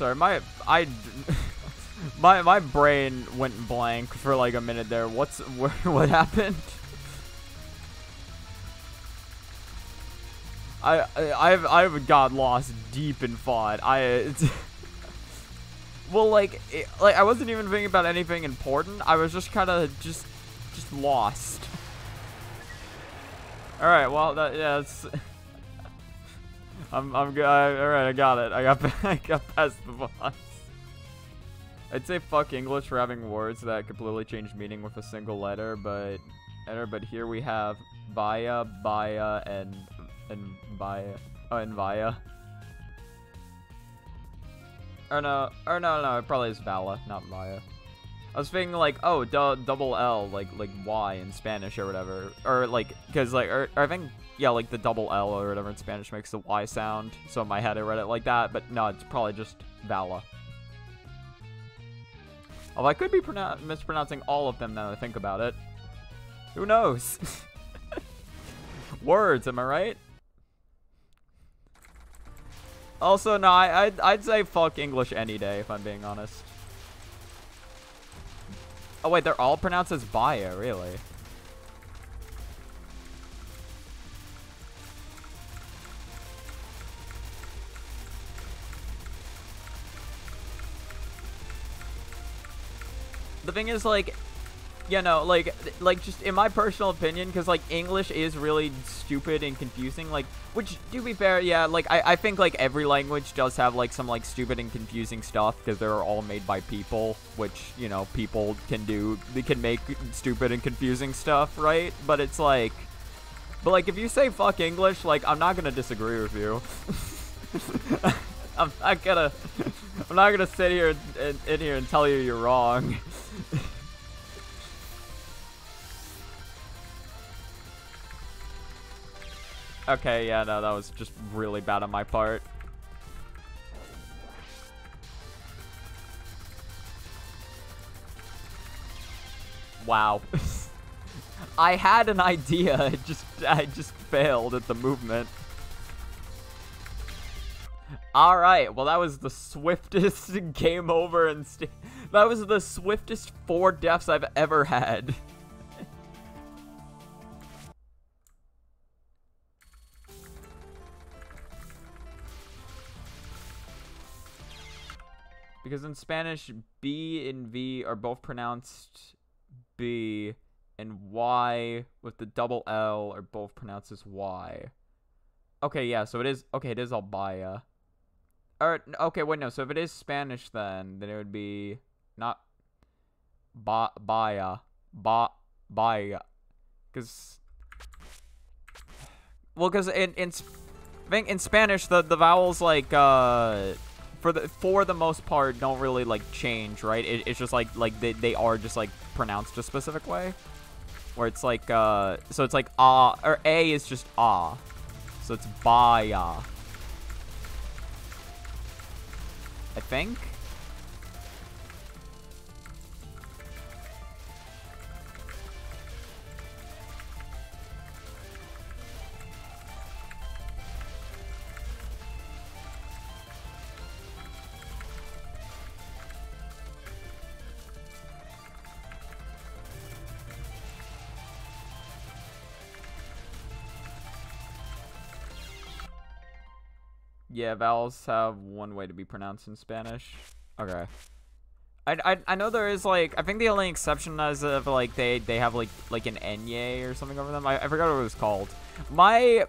sorry. My brain went blank for like a minute there. What happened? I've got lost deep in thought. Well, like I wasn't even thinking about anything important. I was just kind of just lost. All right, well it's I'm good. All right, I got it. I got past the boss. I'd say fuck English for having words that completely change meaning with a single letter, but here we have via, and via. Oh, and via. Or no, it probably is vala, not via. I was thinking like, oh, double L, like Y in Spanish or whatever, or like, cause like, or I think, yeah, like the double L or whatever in Spanish makes the Y sound. So in my head I read it like that, but no, it's probably just vala. Although I could be mispronouncing all of them now that I think about it. Who knows? Words, am I right? Also, no, I'd say fuck English any day, if I'm being honest. Oh, wait, they're all pronounced as via, really? The thing is, like, you know, like just in my personal opinion, because like English is really stupid and confusing, like, which, to be fair, yeah, like I think like every language does have like some like stupid and confusing stuff, because they're all made by people, which, you know, people can do, they can make stupid and confusing stuff, right? But it's like, but like if you say fuck English, like I'm not gonna disagree with you. I'm not gonna sit here in here and tell you you're wrong. Okay, yeah, no, that was just really bad on my part. Wow. I had an idea, I just failed at the movement. Alright, well that was the swiftest game over and that was the swiftest 4 deaths I've ever had. Because in Spanish, B and V are both pronounced B, and Y with the double L are both pronounced as Y. Okay, yeah, so it is, okay, it is all Baya. Or, okay, wait, no, so if it is Spanish then it would be not Baya. Baya. Because, well, because in Spanish, the vowels, like, for the most part don't really like change, right? It's just like they are just like pronounced a specific way, where it's like so it's like ah, or A is just ah, so it's baya, I think. Yeah, vowels have one way to be pronounced in Spanish. Okay. I know there is, like, I think the only exception is if, like, they have, like an enye or something over them. I forgot what it was called. My,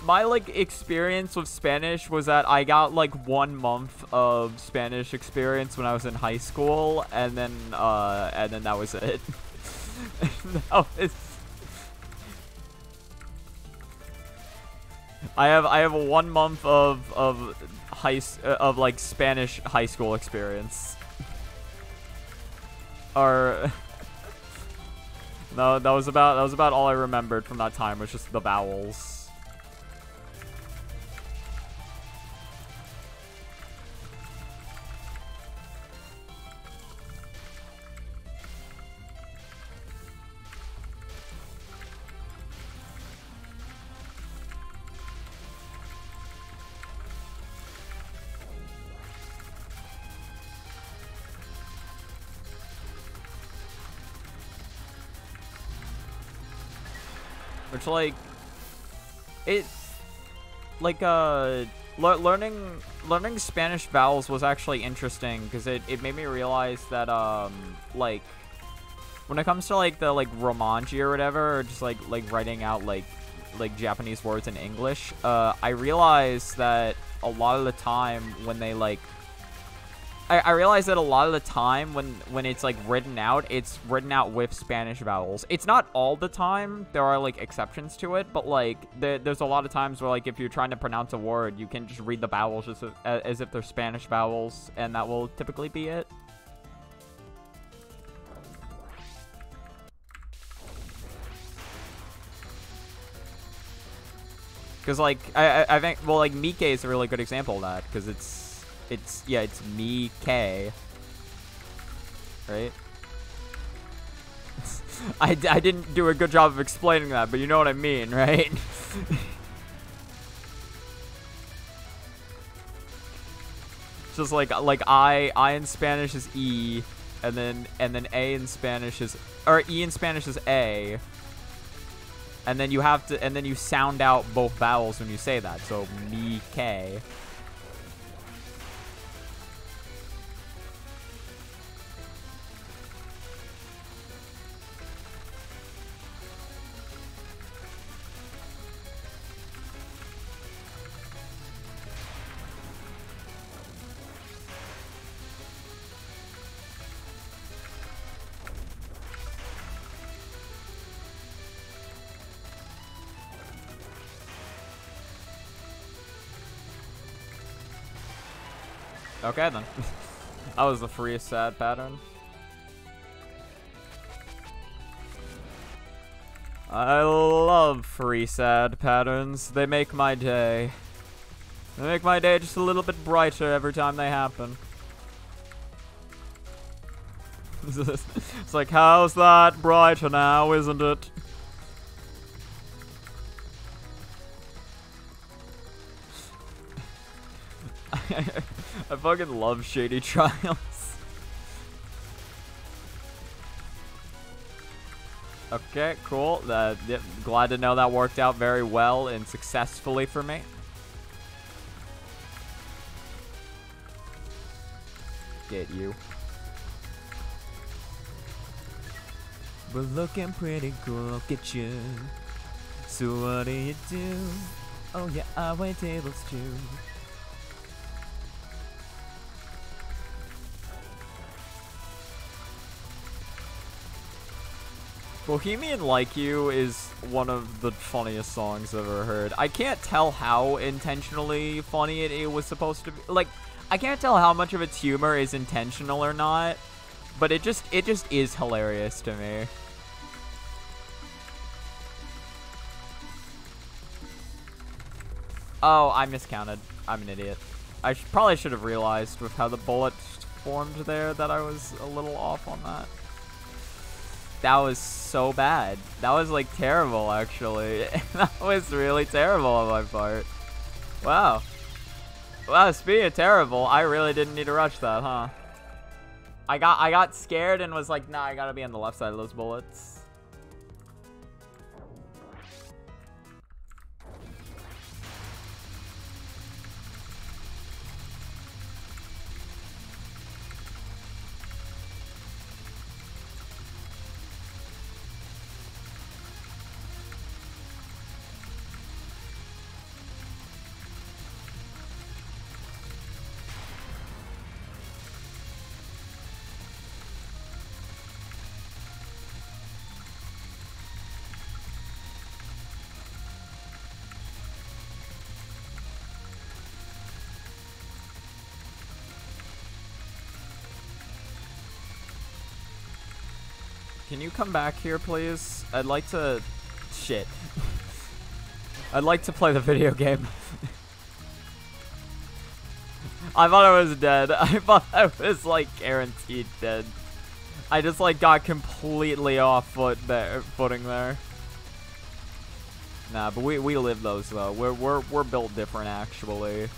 like, experience with Spanish was that I got, like, 1 month of Spanish experience when I was in high school, and then that was it. That was... I have 1 month of like Spanish high school experience. Or no, that was about all I remembered from that time, was just the vowels. Which, like, it, like, learning Spanish vowels was actually interesting, because it made me realize that, like, when it comes to, like, the, like, Romanji or whatever, or just, like writing out, like Japanese words in English, I realized that a lot of the time when they, like, I realize that a lot of the time when it's, like, it's written out with Spanish vowels. It's not all the time. There are, like, exceptions to it, but, like, there's a lot of times where, like, if you're trying to pronounce a word, you can just read the vowels just as if they're Spanish vowels, and that will typically be it. Because, like, I think, well, like, Mike is a really good example of that, because it's Mike, right? I didn't do a good job of explaining that, but you know what I mean, right? Just like I in Spanish is E, and then A in Spanish is, or E in Spanish is A. And then you have to, and then you sound out both vowels when you say that. So Mike. Okay, then. That was the free sad pattern. I love free sad patterns. They make my day. They make my day just a little bit brighter every time they happen. It's like, how's that brighter now, isn't it? I fucking love Shady Trials. Okay, cool. Yep, glad to know that worked out very well and successfully for me. Get you. We're looking pretty cool, look at you. So what do you do? Oh yeah, I wait tables too. Bohemian Like You is one of the funniest songs I've ever heard. I can't tell how intentionally funny it was supposed to be. Like, I can't tell how much of its humor is intentional or not, but it just is hilarious to me. Oh, I miscounted. I'm an idiot. I probably should have realized with how the bullets formed there that I was a little off on that. That was so bad. That was, like, terrible, actually. That was really terrible on my part. Wow. Wow, speaking of terrible, I really didn't need to rush that, huh? I got scared and was like, nah, I gotta be on the left side of those bullets. Can you come back here, please? I'd like to... Shit. I'd like to play the video game. I thought I was dead. I thought I was, like, guaranteed dead. I just, like, got completely off footing there. Nah, but we live those, though. We're built different, actually.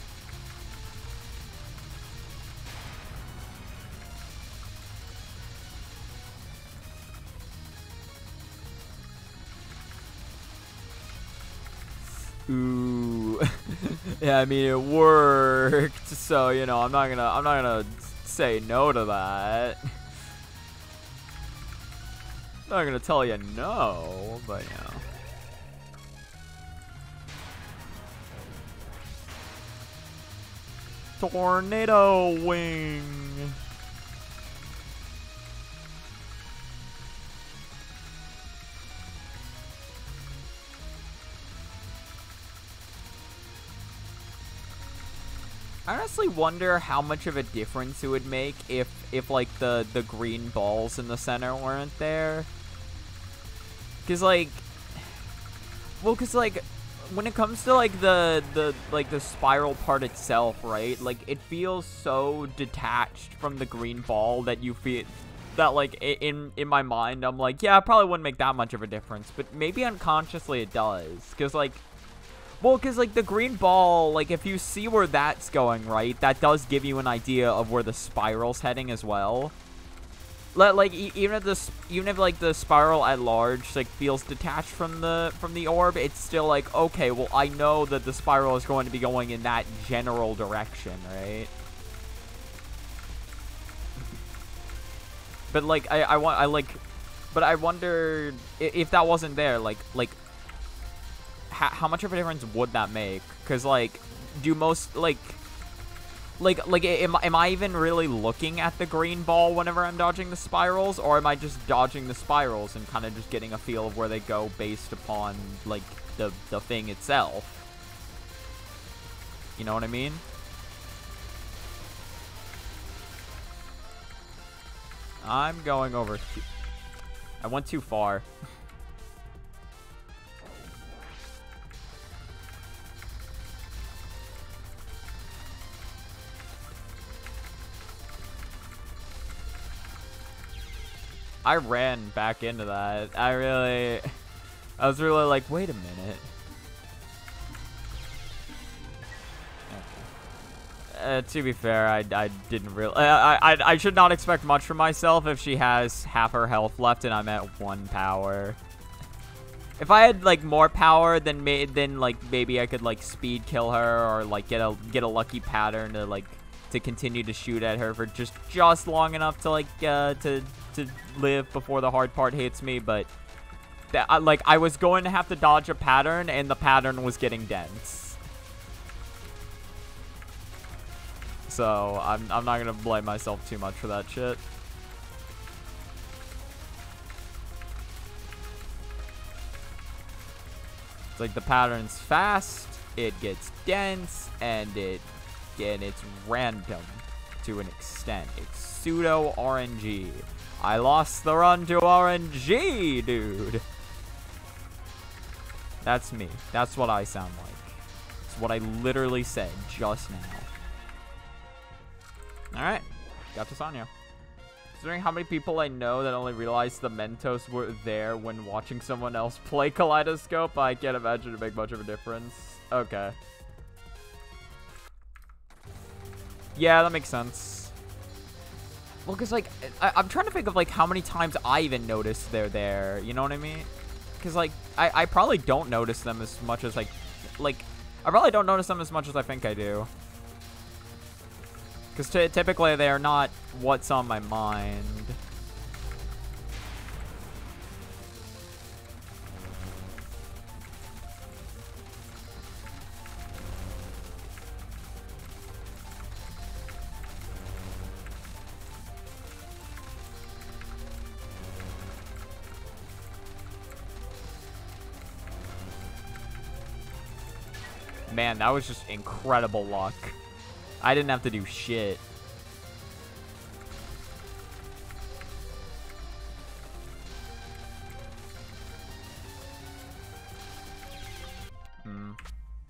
Ooh. Yeah, I mean, it worked. So, you know, I'm not gonna say no to that. I'm not gonna tell you no, but, you know. Tornado wing. I honestly wonder how much of a difference it would make if like the green balls in the center weren't there. Cause like, well, cause like when it comes to like the spiral part itself, right? Like it feels so detached from the green ball that you feel that like in my mind I'm like, yeah, it probably wouldn't make that much of a difference, but maybe unconsciously it does. Cause like, well, because, like, the green ball, like, if you see where that's going, right, that does give you an idea of where the spiral's heading as well. Like, even if, like, the spiral at large, like, feels detached from the orb, it's still like, okay, well, I know that the spiral is going to be going in that general direction, right? But, like, I wonder if that wasn't there, like, how much of a difference would that make? Because, like, do most, like, am I even really looking at the green ball whenever I'm dodging the spirals? Or am I just dodging the spirals and kind of just getting a feel of where they go based upon, like, the thing itself? You know what I mean? I'm going over... I went too far. I ran back into that. I was really like, wait a minute. To be fair, I didn't really... I should not expect much from myself if she has half her health left and I'm at 1 power. If I had, like, more power, then like, maybe I could, like, speed kill her or, like, get a lucky pattern to, like, to continue to shoot at her for just long enough to, like, to live before the hard part hits me, but like I was going to have to dodge a pattern and the pattern was getting dense. So I'm not gonna blame myself too much for that shit. It's like the pattern's fast, it gets dense, and it's random to an extent. It's pseudo RNG. I lost the run to RNG, dude. That's me. That's what I sound like. It's what I literally said just now. Alright. Got to Sanyo. Considering how many people I know that only realized the Mentos were there when watching someone else play Kaleidoscope, I can't imagine it make much of a difference. Okay. Yeah, that makes sense. Well, because, like, I'm trying to think of, like, how many times I even noticed they're there. You know what I mean? Because, like, I probably don't notice them as much as, I probably don't notice them as much as I think I do. Because typically they are not what's on my mind. Man, that was just incredible luck. I didn't have to do shit.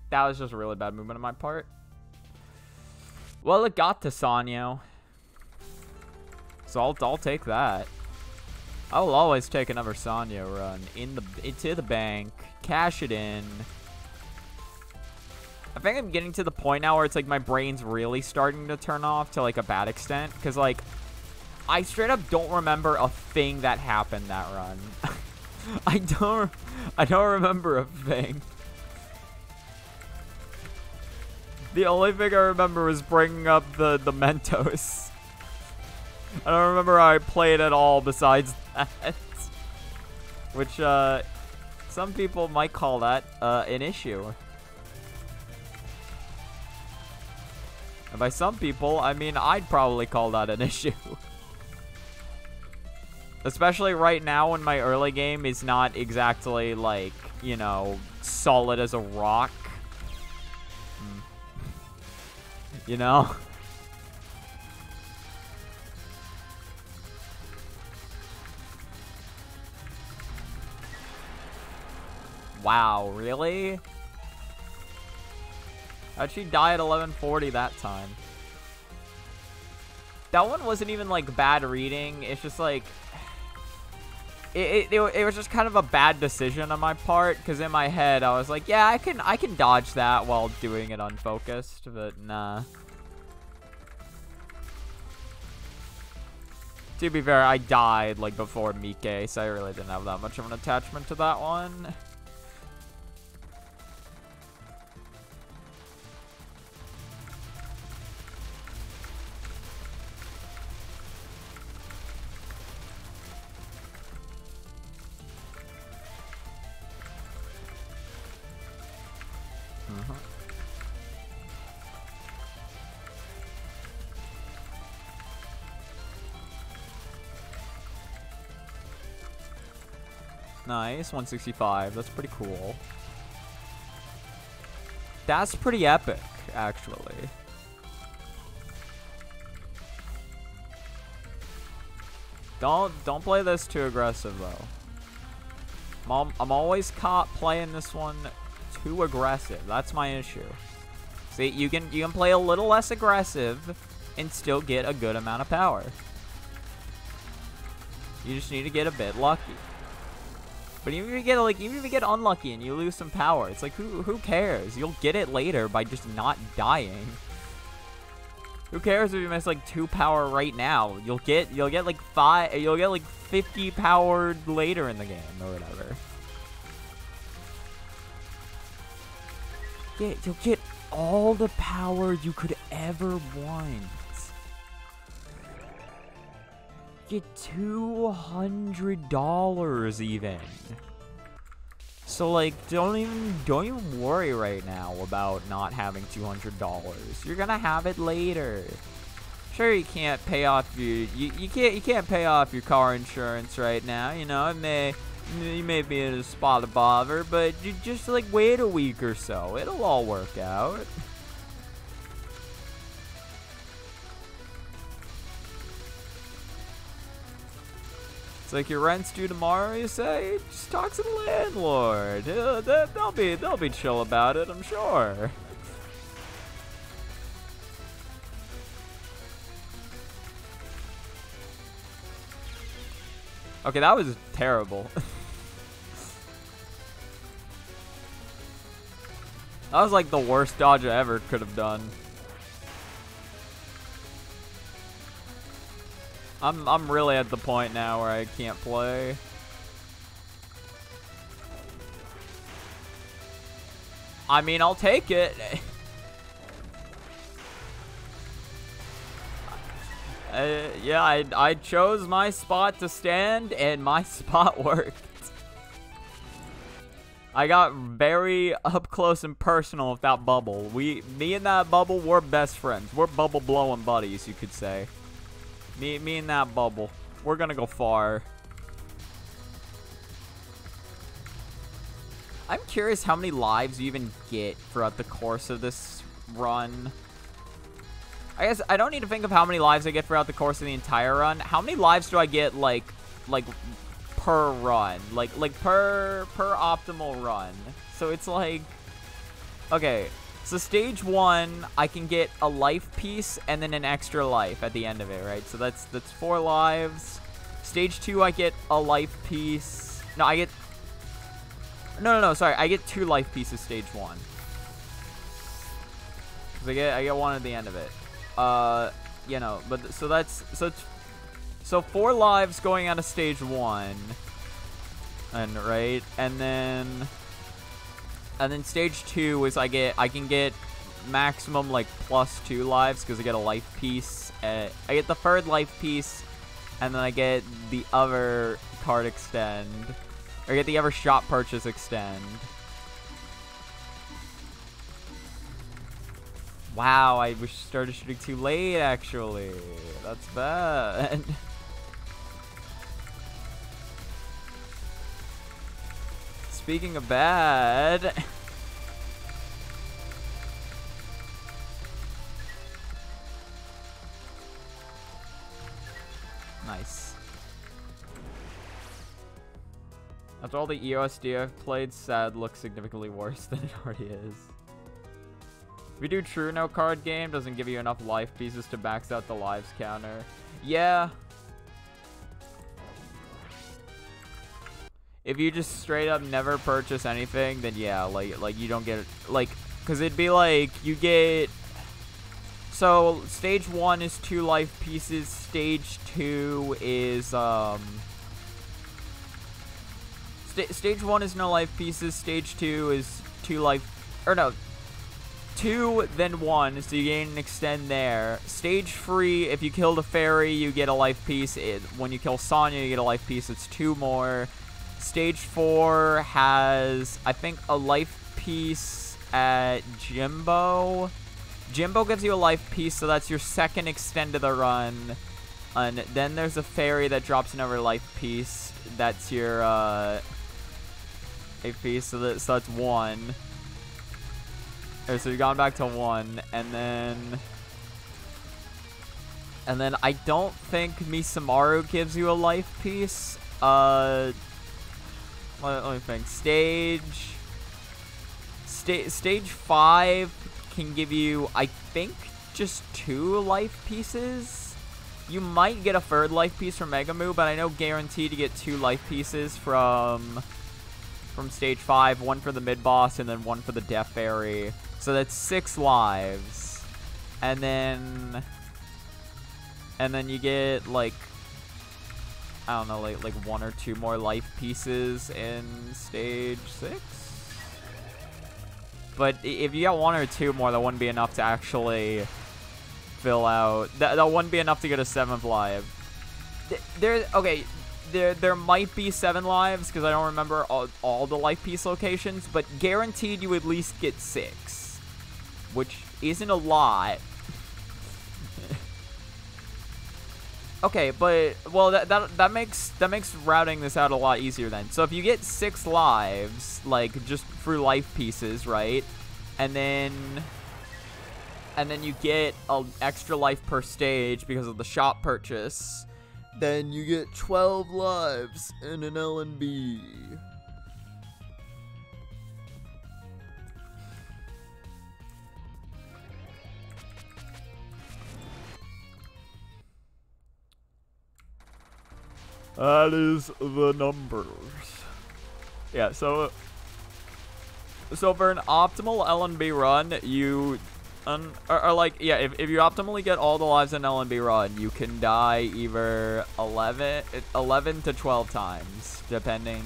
That was just a really bad movement on my part. Well, it got to Sanyo. So I'll take that. I will always take another Sanyo run into the bank, cash it in. I think I'm getting to the point now where it's like my brain's really starting to turn off to like a bad extent, because like I straight up don't remember a thing that happened that run. I don't remember a thing. The only thing I remember was bringing up the Mentos. I don't remember how I played at all besides that. Which, some people might call that, an issue. And by some people, I mean, I'd probably call that an issue. Especially right now when my early game is not exactly, like, you know, solid as a rock. You know? Wow, really? How'd she die at 11:40 that time? That one wasn't even, like, bad reading. It's just, like... It was just kind of a bad decision on my part, because in my head, I was like, yeah, I can dodge that while doing it unfocused, but nah. To be fair, I died, like, before Mike, so I really didn't have that much of an attachment to that one. Nice, 165. That's pretty cool. That's pretty epic, actually. Don't play this too aggressive though. I'm always caught playing this one too aggressive. That's my issue. See, you can play a little less aggressive and still get a good amount of power. You just need to get a bit lucky. But even if you get unlucky and you lose some power, it's like who cares? You'll get it later by just not dying. Who cares if you miss like 2 power right now? You'll get like 50 power later in the game or whatever. Yeah, you'll get all the power you could ever want. Get $200 even. So like, don't even worry right now about not having $200. You're gonna have it later. Sure, you can't pay off your you can't pay off your car insurance right now. You know, you may be in a spot of bother, but you just like wait a week or so. It'll all work out. It's like your rent's due tomorrow, you say? Just talk to the landlord. They'll be chill about it, I'm sure. Okay, that was terrible. That was like the worst dodge I ever could have done. I'm really at the point now where I can't play. I mean, I'll take it. Yeah, I chose my spot to stand, and my spot worked. I got very up close and personal with that bubble. Me and that bubble, we're best friends. We're bubble blowing buddies, you could say. Me and that bubble. We're gonna go far. I'm curious how many lives you even get throughout the course of this run. I guess I don't need to think of how many lives I get throughout the course of the entire run. How many lives do I get like per run? Like per optimal run. So it's like, okay. So stage 1, I can get a life piece and then an extra life at the end of it, right? So that's 4 lives. Stage 2, I get a life piece. No, I get... No, sorry. I get 2 life pieces stage 1. Because I get 1 at the end of it. You know, but so that's... So 4 lives going out of stage 1. And, right? And then stage 2 is I can get maximum like +2 lives because I get a life piece. I get the third life piece, and then I get the other card extend. Or I get the other shop purchase extend. Wow, I started shooting too late, actually. That's bad. Speaking of bad... Nice. After all the EOSD I've played, SAD looks significantly worse than it already is. If you do true no card game, doesn't give you enough life pieces to max out the lives counter. Yeah. If you just straight up never purchase anything, then yeah, like you don't get, like, because it'd be like, you get, so stage 1 is 2 life pieces, stage 2 is, stage 1 is no life pieces, stage 2 is 2 life, or no, 2, then 1, so you gain an extend there. Stage 3, if you kill the fairy, you get a life piece. When you kill Sonya, you get a life piece. It's 2 more. Stage 4 has, I think, a life piece at Jimbo. Jimbo gives you a life piece, so that's your second extend of the run. And then there's a fairy that drops another life piece. That's your, a piece, so that's 1. So you've gone back to 1, and then I don't think Misamaru gives you a life piece. Let me think. Stage 5 can give you, I think, just 2 life pieces. You might get a third life piece from Megamu, but I know guaranteed to get 2 life pieces from stage 5, 1 for the mid-boss, and then 1 for the Death Fairy. So that's 6 lives. And then you get, like, I don't know, like 1 or 2 more life pieces in stage 6? But if you got 1 or 2 more, that wouldn't be enough to actually fill out. That wouldn't be enough to get a 7th life. There might be 7 lives, because I don't remember all the life piece locations, but guaranteed you at least get 6, which isn't a lot. Okay, but, well, that makes routing this out a lot easier then. So if you get 6 lives, like, just through life pieces, right, and then you get an extra life per stage because of the shop purchase, then you get 12 lives in an LNB. That is the numbers. Yeah, so for an optimal LNB run, you... if you optimally get all the lives in LNB run, you can die either 11 to 12 times, depending.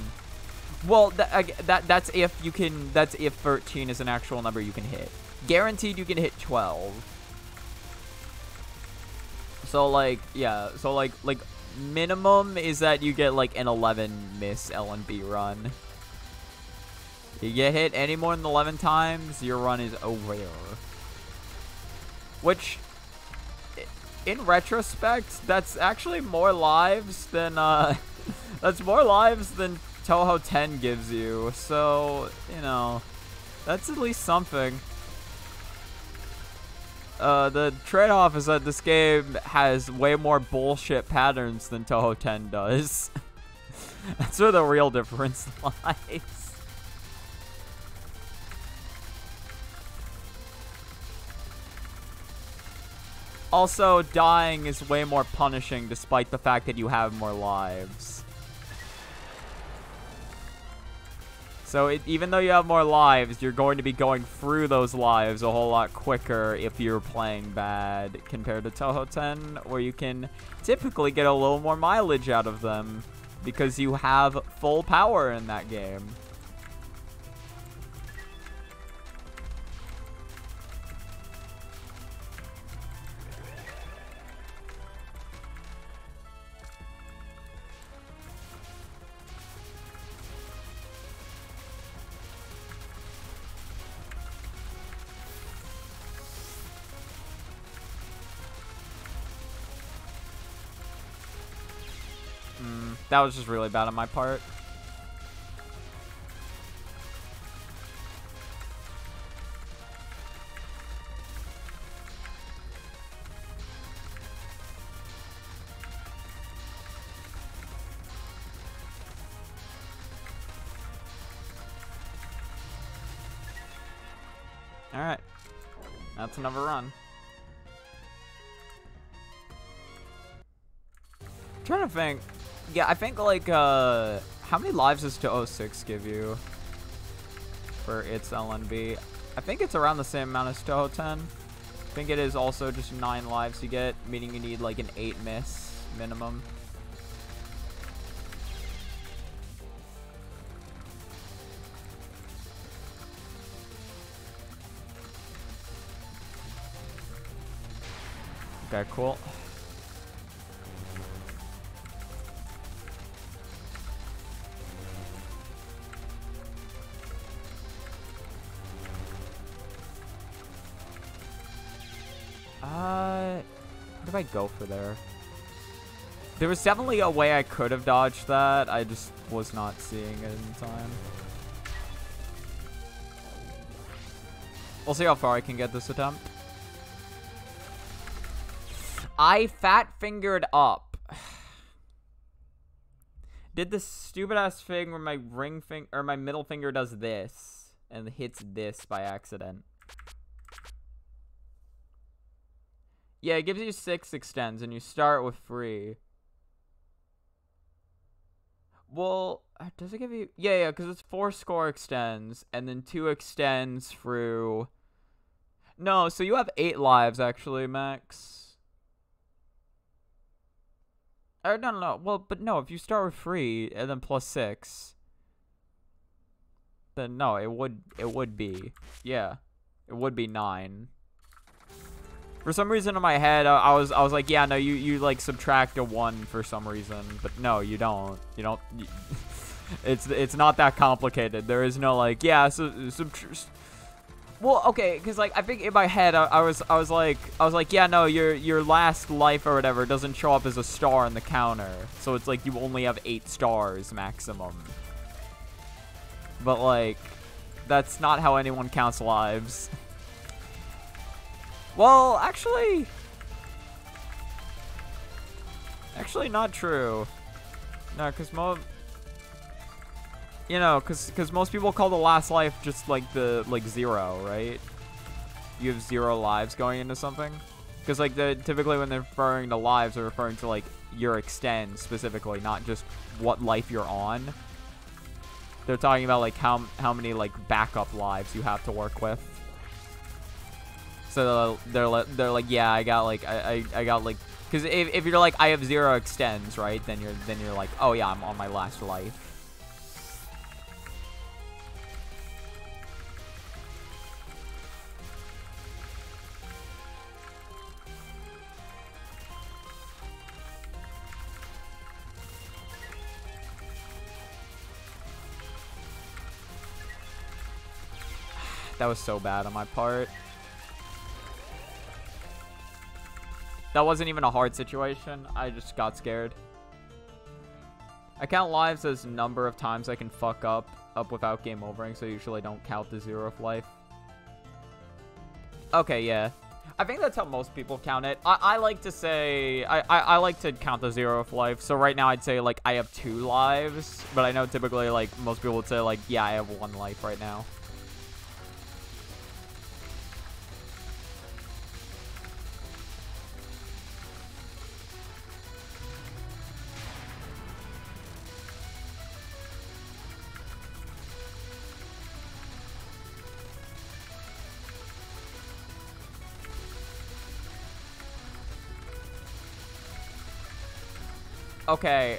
Well, that's if you can. That's if 13 is an actual number you can hit. Guaranteed, you can hit 12. So like, yeah. So like minimum is that you get like an 11 miss LNB run. You get hit any more than 11 times, your run is over. Which, in retrospect, that's actually more lives than, that's more lives than Touhou 10 gives you. So, you know, that's at least something. The trade-off is that this game has way more bullshit patterns than Touhou 10 does. That's where the real difference lies. Also, dying is way more punishing despite the fact that you have more lives. So even though you have more lives, you're going to be going through those lives a whole lot quicker if you're playing bad compared to Touhou 10, where you can typically get a little more mileage out of them because you have full power in that game. That was just really bad on my part. Alright. That's another run. I'm trying to think. Yeah, I think, like, how many lives does Touhou 6 give you for its LNB? I think it's around the same amount as Touhou 10. I think it is also just 9 lives you get, meaning you need, like, an 8 miss minimum. Okay, cool. What did I go for there? There was definitely a way I could have dodged that. I just was not seeing it in time. We'll see how far I can get this attempt. I fat-fingered up. Did this stupid-ass thing where my ring finger or my middle finger does this and hits this by accident. Yeah, it gives you 6 extends, and you start with 3. Well, does it give you... Yeah, because it's 4 score extends, and then 2 extends through... No, so you have 8 lives, actually, Max. Or, no. Well, but no, if you start with 3, and then plus 6... Then, no, it would be... Yeah. It would be 9. For some reason in my head, I was like, yeah, no, you like subtract a 1 for some reason, but no, you don't. It's not that complicated. There is no like, yeah, well, okay, because like I think in my head I was like, yeah, no, your last life or whatever doesn't show up as a star in the counter, so it's like you only have 8 stars maximum. But like, that's not how anyone counts lives. Well, actually not true. No, because most people call the last life just like the 0, right? You have 0 lives going into something. Because like typically when they're referring to lives, they're referring to like your extend specifically, not just what life you're on. They're talking about like how many like backup lives you have to work with. So they're like, yeah, I got like because if you're like I have 0 extends, right? Then you're like, oh yeah, I'm on my last life. That was so bad on my part. That wasn't even a hard situation. I just got scared. I count lives as number of times I can fuck up without game overing, so I usually don't count the 0th life. Okay, yeah. I think that's how most people count it. I like to say... I like to count the 0th life. So right now I'd say, like, I have 2 lives. But I know typically, like, most people would say, like, yeah, I have 1 life right now. Okay,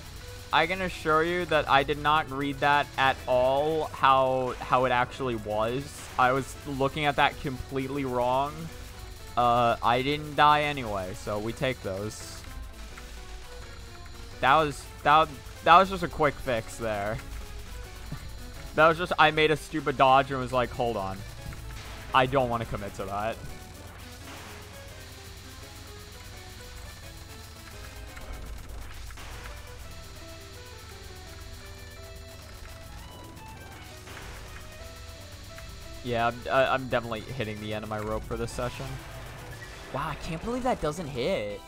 I can assure you that I did not read that at all how it actually was. I was looking at that completely wrong. I didn't die anyway, so we take those. That was just a quick fix there. That was just I made a stupid dodge and was like, hold on. I don't want to commit to that. Yeah, I'm definitely hitting the end of my rope for this session. Wow, I can't believe that doesn't hit.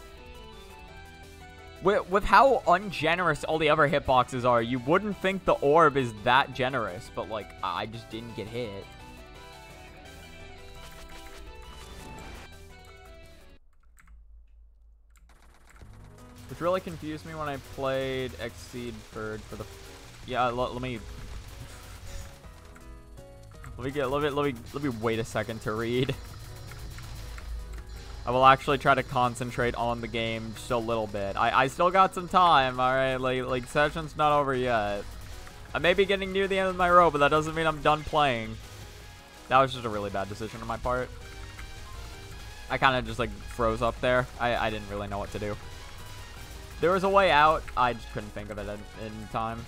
With how ungenerous all the other hitboxes are, you wouldn't think the orb is that generous, but, like, I just didn't get hit. Which really confused me when I played Exceed Bird for the... Yeah, let me wait a second to read. I will actually try to concentrate on the game just a little bit. I still got some time, alright? Like, session's not over yet. I may be getting near the end of my rope, but that doesn't mean I'm done playing. That was just a really bad decision on my part. I kind of just, like, froze up there. I didn't really know what to do. There was a way out. I just couldn't think of it in time.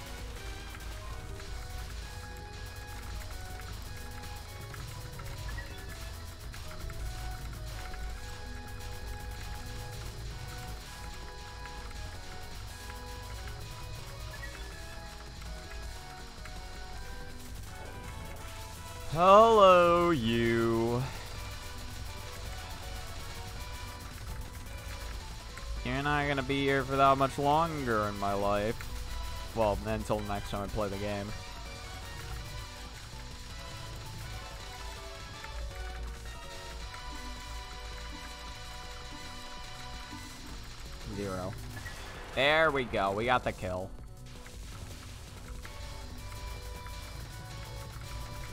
Hello, you. You're not gonna be here for that much longer in my life. Well, until next time I play the game. Zero. There we go. We got the kill.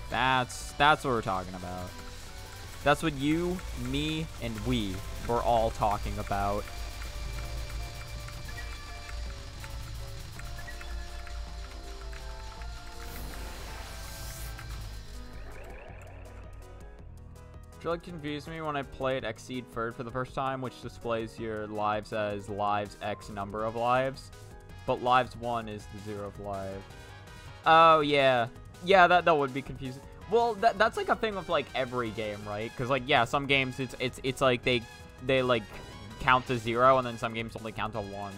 That's what we're talking about. That's what you, me, and we were all talking about. Which really confused me when I played Exceed Third for the first time, which displays your lives as lives X number of lives. But lives 1 is the 0 of life. Oh, yeah. Yeah, that would be confusing. Well, that's like a thing with like every game, right? Because like, yeah, some games it's like they like count to 0, and then some games only count to 1.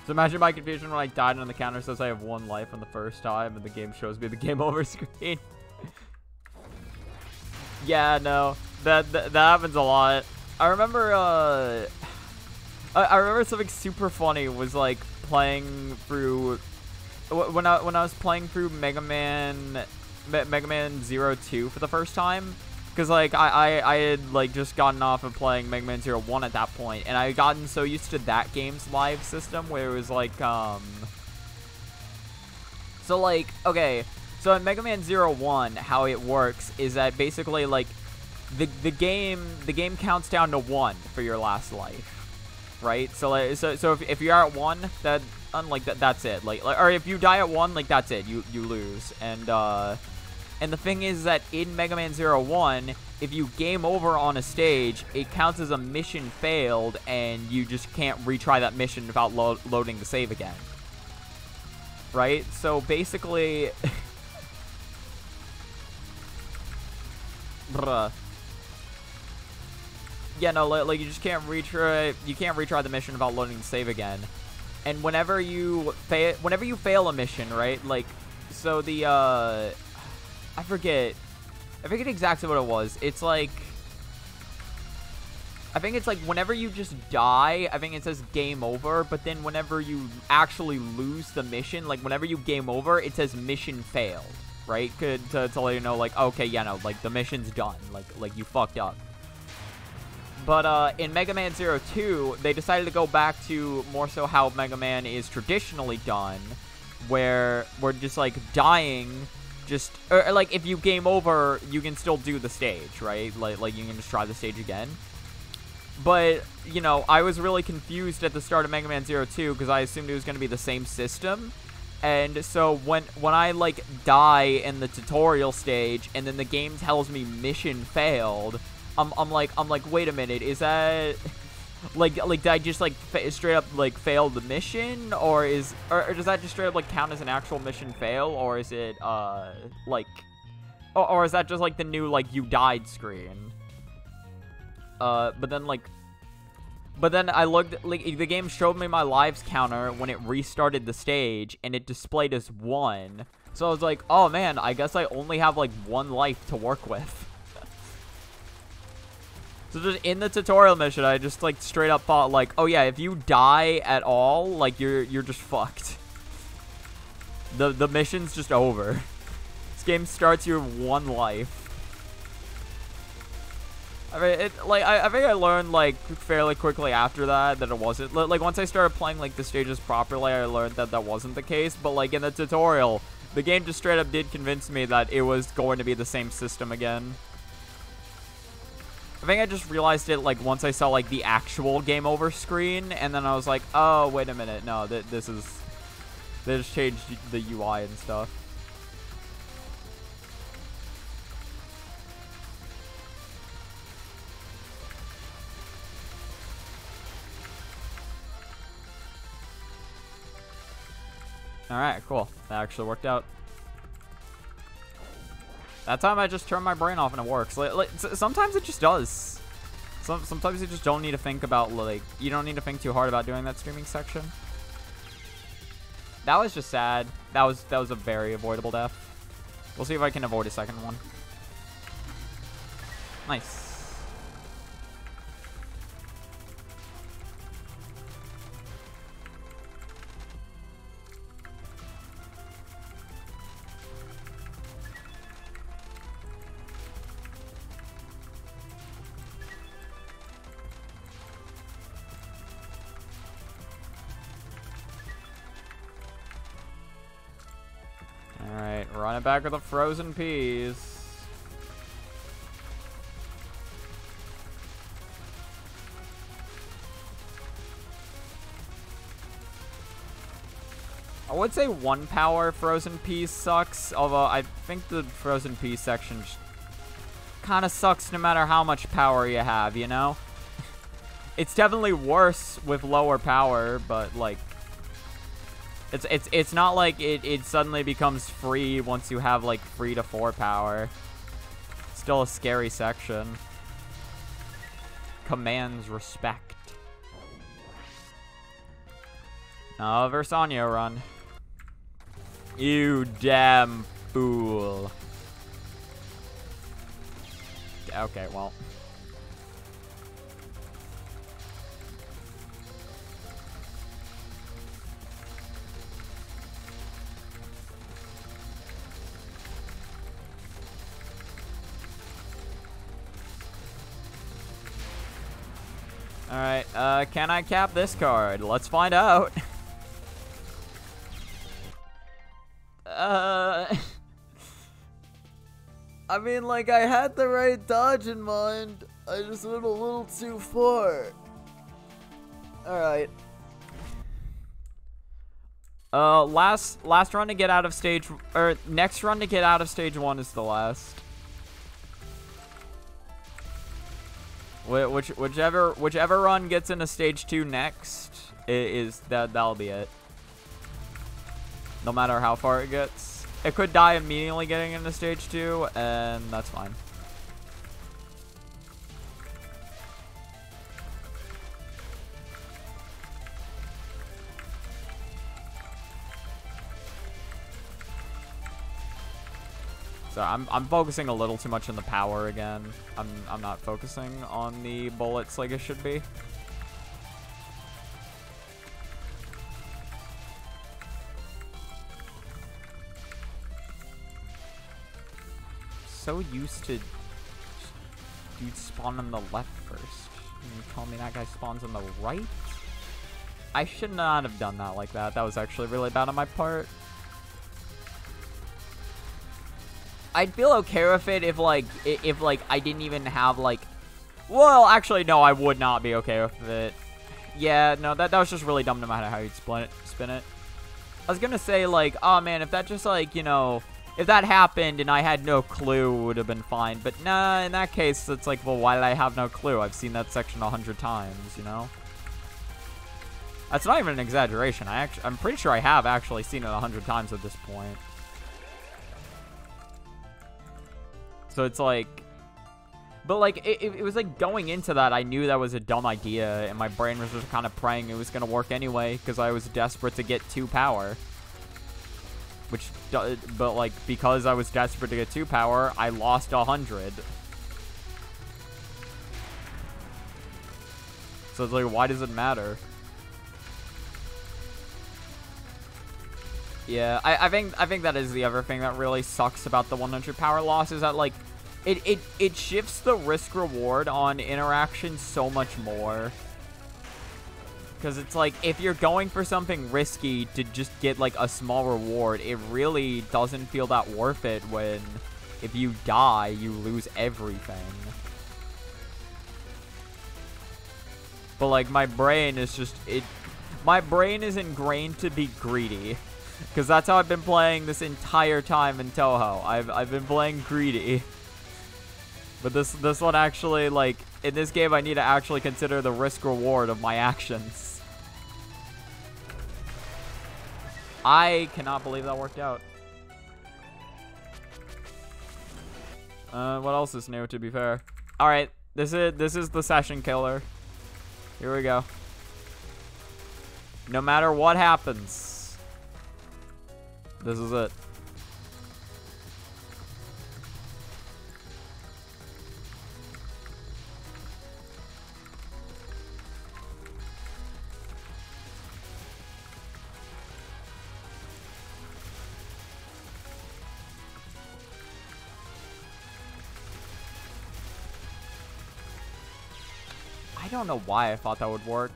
So imagine my confusion when I died and the counter says I have 1 life on the first time, and the game shows me the game over screen. Yeah, no, that happens a lot. I remember I remember something super funny was like playing through. When I was playing through Mega Man 02 for the first time, because like I had like just gotten off of playing Mega Man 01 at that point, and I had gotten so used to that game's live system where it was like so like, okay, so in Mega Man 01, how it works is that basically like the game counts down to 1 for your last life, right? So like, so if you're at 1, that unlike that's it, like or if you die at 1, like that's it, you lose. And the thing is that in Mega Man 01, if you game over on a stage, it counts as a mission failed, and you just can't retry that mission without loading the save again, right? So basically bruh. Yeah, no, like you just can't retry the mission without loading the save again. And whenever you fail a mission, right? Like, so the I forget exactly what it was. It's like, I think it's like whenever you just die, I think it says game over, but then whenever you actually lose the mission, like whenever you game over, it says mission failed, right? To let you know, like, okay, yeah, no, like the mission's done, like you fucked up. But in Mega Man 02, they decided to go back to more so how Mega Man is traditionally done, where we're just like dying, or like if you game over, you can still do the stage, right? Like you can just try the stage again. But, you know, I was really confused at the start of Mega Man 02 because I assumed it was going to be the same system. And so when I like die in the tutorial stage and then the game tells me mission failed, I'm like, wait a minute, is that like did I just like straight up like fail the mission, or does that just straight up like count as an actual mission fail, or is it like, or is that just like the new like you died screen? But then I looked, like, the game showed me my lives counter when it restarted the stage, and it displayed as 1, So I was like, oh man, I guess I only have like one life to work with. So just in the tutorial mission, I just like straight up thought like, oh yeah, if you die at all, like you're just fucked. The mission's just over. This game starts you with one life. I mean, I think I learned like fairly quickly after that it wasn't like once I started playing like the stages properly, I learned that that wasn't the case. But like in the tutorial, the game just straight up did convince me that it was going to be the same system again. I think I just realized it like once I saw like the actual game over screen, and then I was like, oh wait a minute, no, this is, they just changed the UI and stuff. Alright, cool. That actually worked out. That time I just turned my brain off and it works. Sometimes it just does. Sometimes you just don't need to think about, like, you don't need to think too hard about doing that streaming section. That was just sad. That was a very avoidable death. We'll see if I can avoid a second one. Nice. Alright, run it back with the frozen peas. I would say 1 power frozen peas sucks, although I think the frozen pea section kind of sucks no matter how much power you have, you know? It's definitely worse with lower power, but like it's not like it suddenly becomes free once you have like 3 to 4 power. Still a scary section. Commands respect. Oh, Versanio run. You damn fool. Okay, well. Alright, can I cap this card? Let's find out. I mean, like, I had the right dodge in mind. I just went a little too far. Alright. Last run to get out of stage, or next run to get out of stage 1 is the last. Whichever run gets into stage 2 next that'll be it. No matter how far it gets. It could die immediately getting into stage 2, and that's fine. So I'm focusing a little too much on the power again. I'm not focusing on the bullets like it should be. So used to dude spawn on the left first. And you tell me that guy spawns on the right? I should not have done that like that. That was actually really bad on my part. I'd feel okay with it if I didn't even have like, well, actually no, I would not be okay with it. Yeah, no, that was just really dumb no matter how you'd spin it. I was gonna say like, oh man, if that just like, you know, if that happened and I had no clue, it would have been fine. But nah, in that case, it's like, well, why did I have no clue? I've seen that section 100 times, you know? That's not even an exaggeration. I'm pretty sure I have actually seen it 100 times at this point. So it's like, but like, it was like going into that, I knew that was a dumb idea, and my brain was just kind of praying it was going to work anyway, because I was desperate to get 2 power. but like, because I was desperate to get 2 power, I lost 100. So it's like, why does it matter? Yeah, I think that is the other thing that really sucks about the 100 power loss, is that like it shifts the risk reward on interaction so much more. Because it's like, if you're going for something risky to just get like a small reward, it really doesn't feel that worth it when if you die, you lose everything. But like, my brain is just, my brain is ingrained to be greedy. Because that's how I've been playing this entire time in Touhou. I've been playing greedy. But this one actually, like, in this game, I need to actually consider the risk reward of my actions. I cannot believe that worked out. What else is new, to be fair? Alright, this is the session killer. Here we go. No matter what happens, this is it. I don't know why I thought that would work.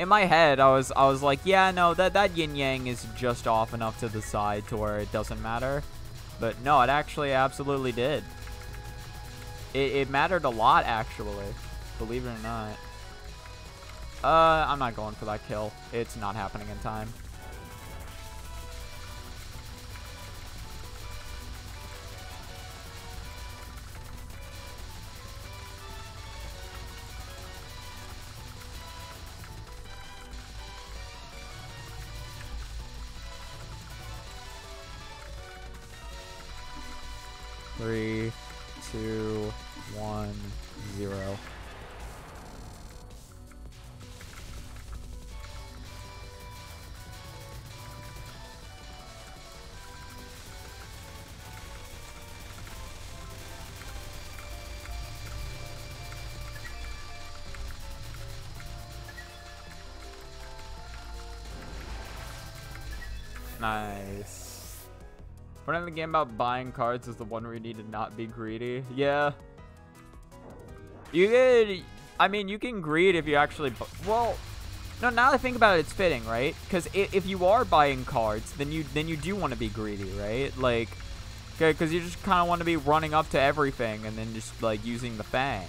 In my head, I was like, yeah, no, that yin yang is just off enough to the side to where it doesn't matter. But no, it actually absolutely did. It mattered a lot, actually, believe it or not. I'm not going for that kill. It's not happening in time. Three, 2, 1, 0. Nice. One in the game about buying cards is the one where you need to not be greedy. Yeah. You could, I mean, you can greed if you actually, well, no, now that I think about it, it's fitting, right? Because if you are buying cards, then you do want to be greedy, right? Like, because you just kind of want to be running up to everything and then just, like, using the Fang.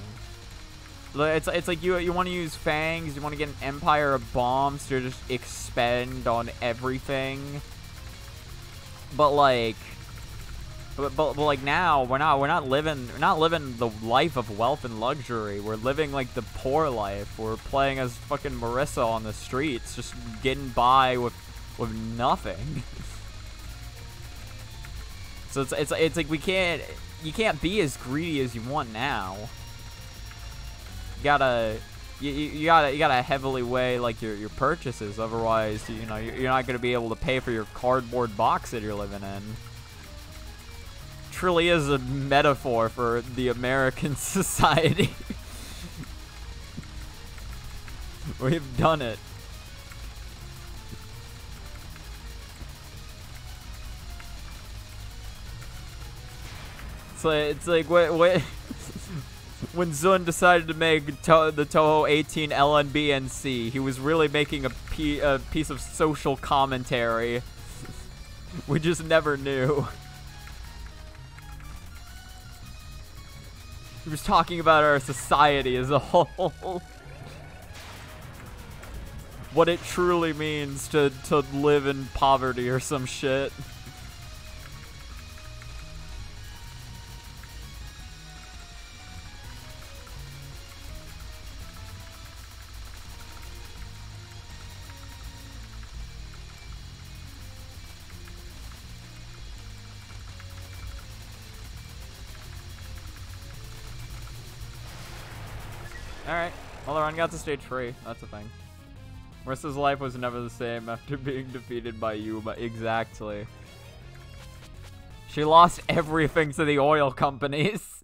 It's like you want to use Fangs, you want to get an empire of bombs to just expend on everything. But like, but like now we're not living the life of wealth and luxury. We're living like the poor life. We're playing as fucking Marissa on the streets, just getting by with nothing. So it's like you can't be as greedy as you want now. You gotta heavily weigh like your purchases, otherwise you're not gonna be able to pay for your cardboard box that you're living in. Truly is a metaphor for the American society. We've done it. It's like what when Zun decided to make the Touhou 18 LNBNC, he was really making a piece of social commentary. We just never knew. He was talking about our society as a whole. What it truly means to live in poverty or some shit. Alright. Well, the run got to stage 3. That's a thing. Marissa's life was never the same after being defeated by Yuma. Exactly. She lost everything to the oil companies.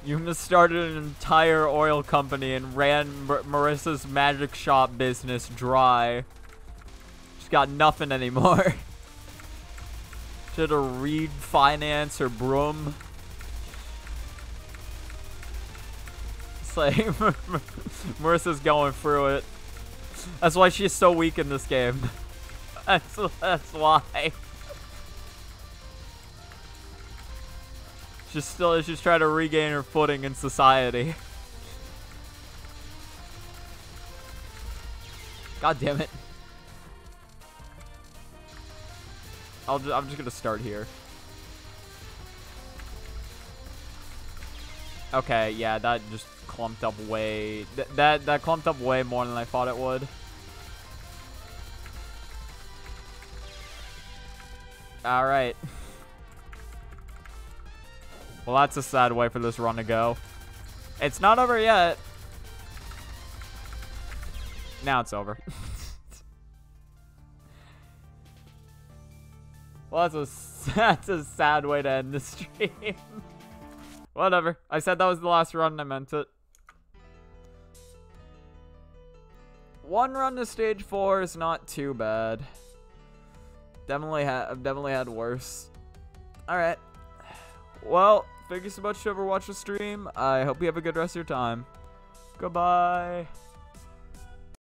Yuma started an entire oil company and ran Marissa's magic shop business dry. She's got nothing anymore. She had to refinance her broom. It's like, Marissa's going through it. That's why she's so weak in this game. That's why. She's trying to regain her footing in society. God damn it. I'm just gonna start here. Okay, yeah, that just clumped up way. That clumped up way more than I thought it would. All right. Well, that's a sad way for this run to go. It's not over yet. Now it's over. Well, that's a sad way to end the stream. Whatever. I said that was the last run and I meant it. One run to stage 4 is not too bad. I've definitely had worse. Alright. Well, thank you so much for ever watching the stream. I hope you have a good rest of your time. Goodbye.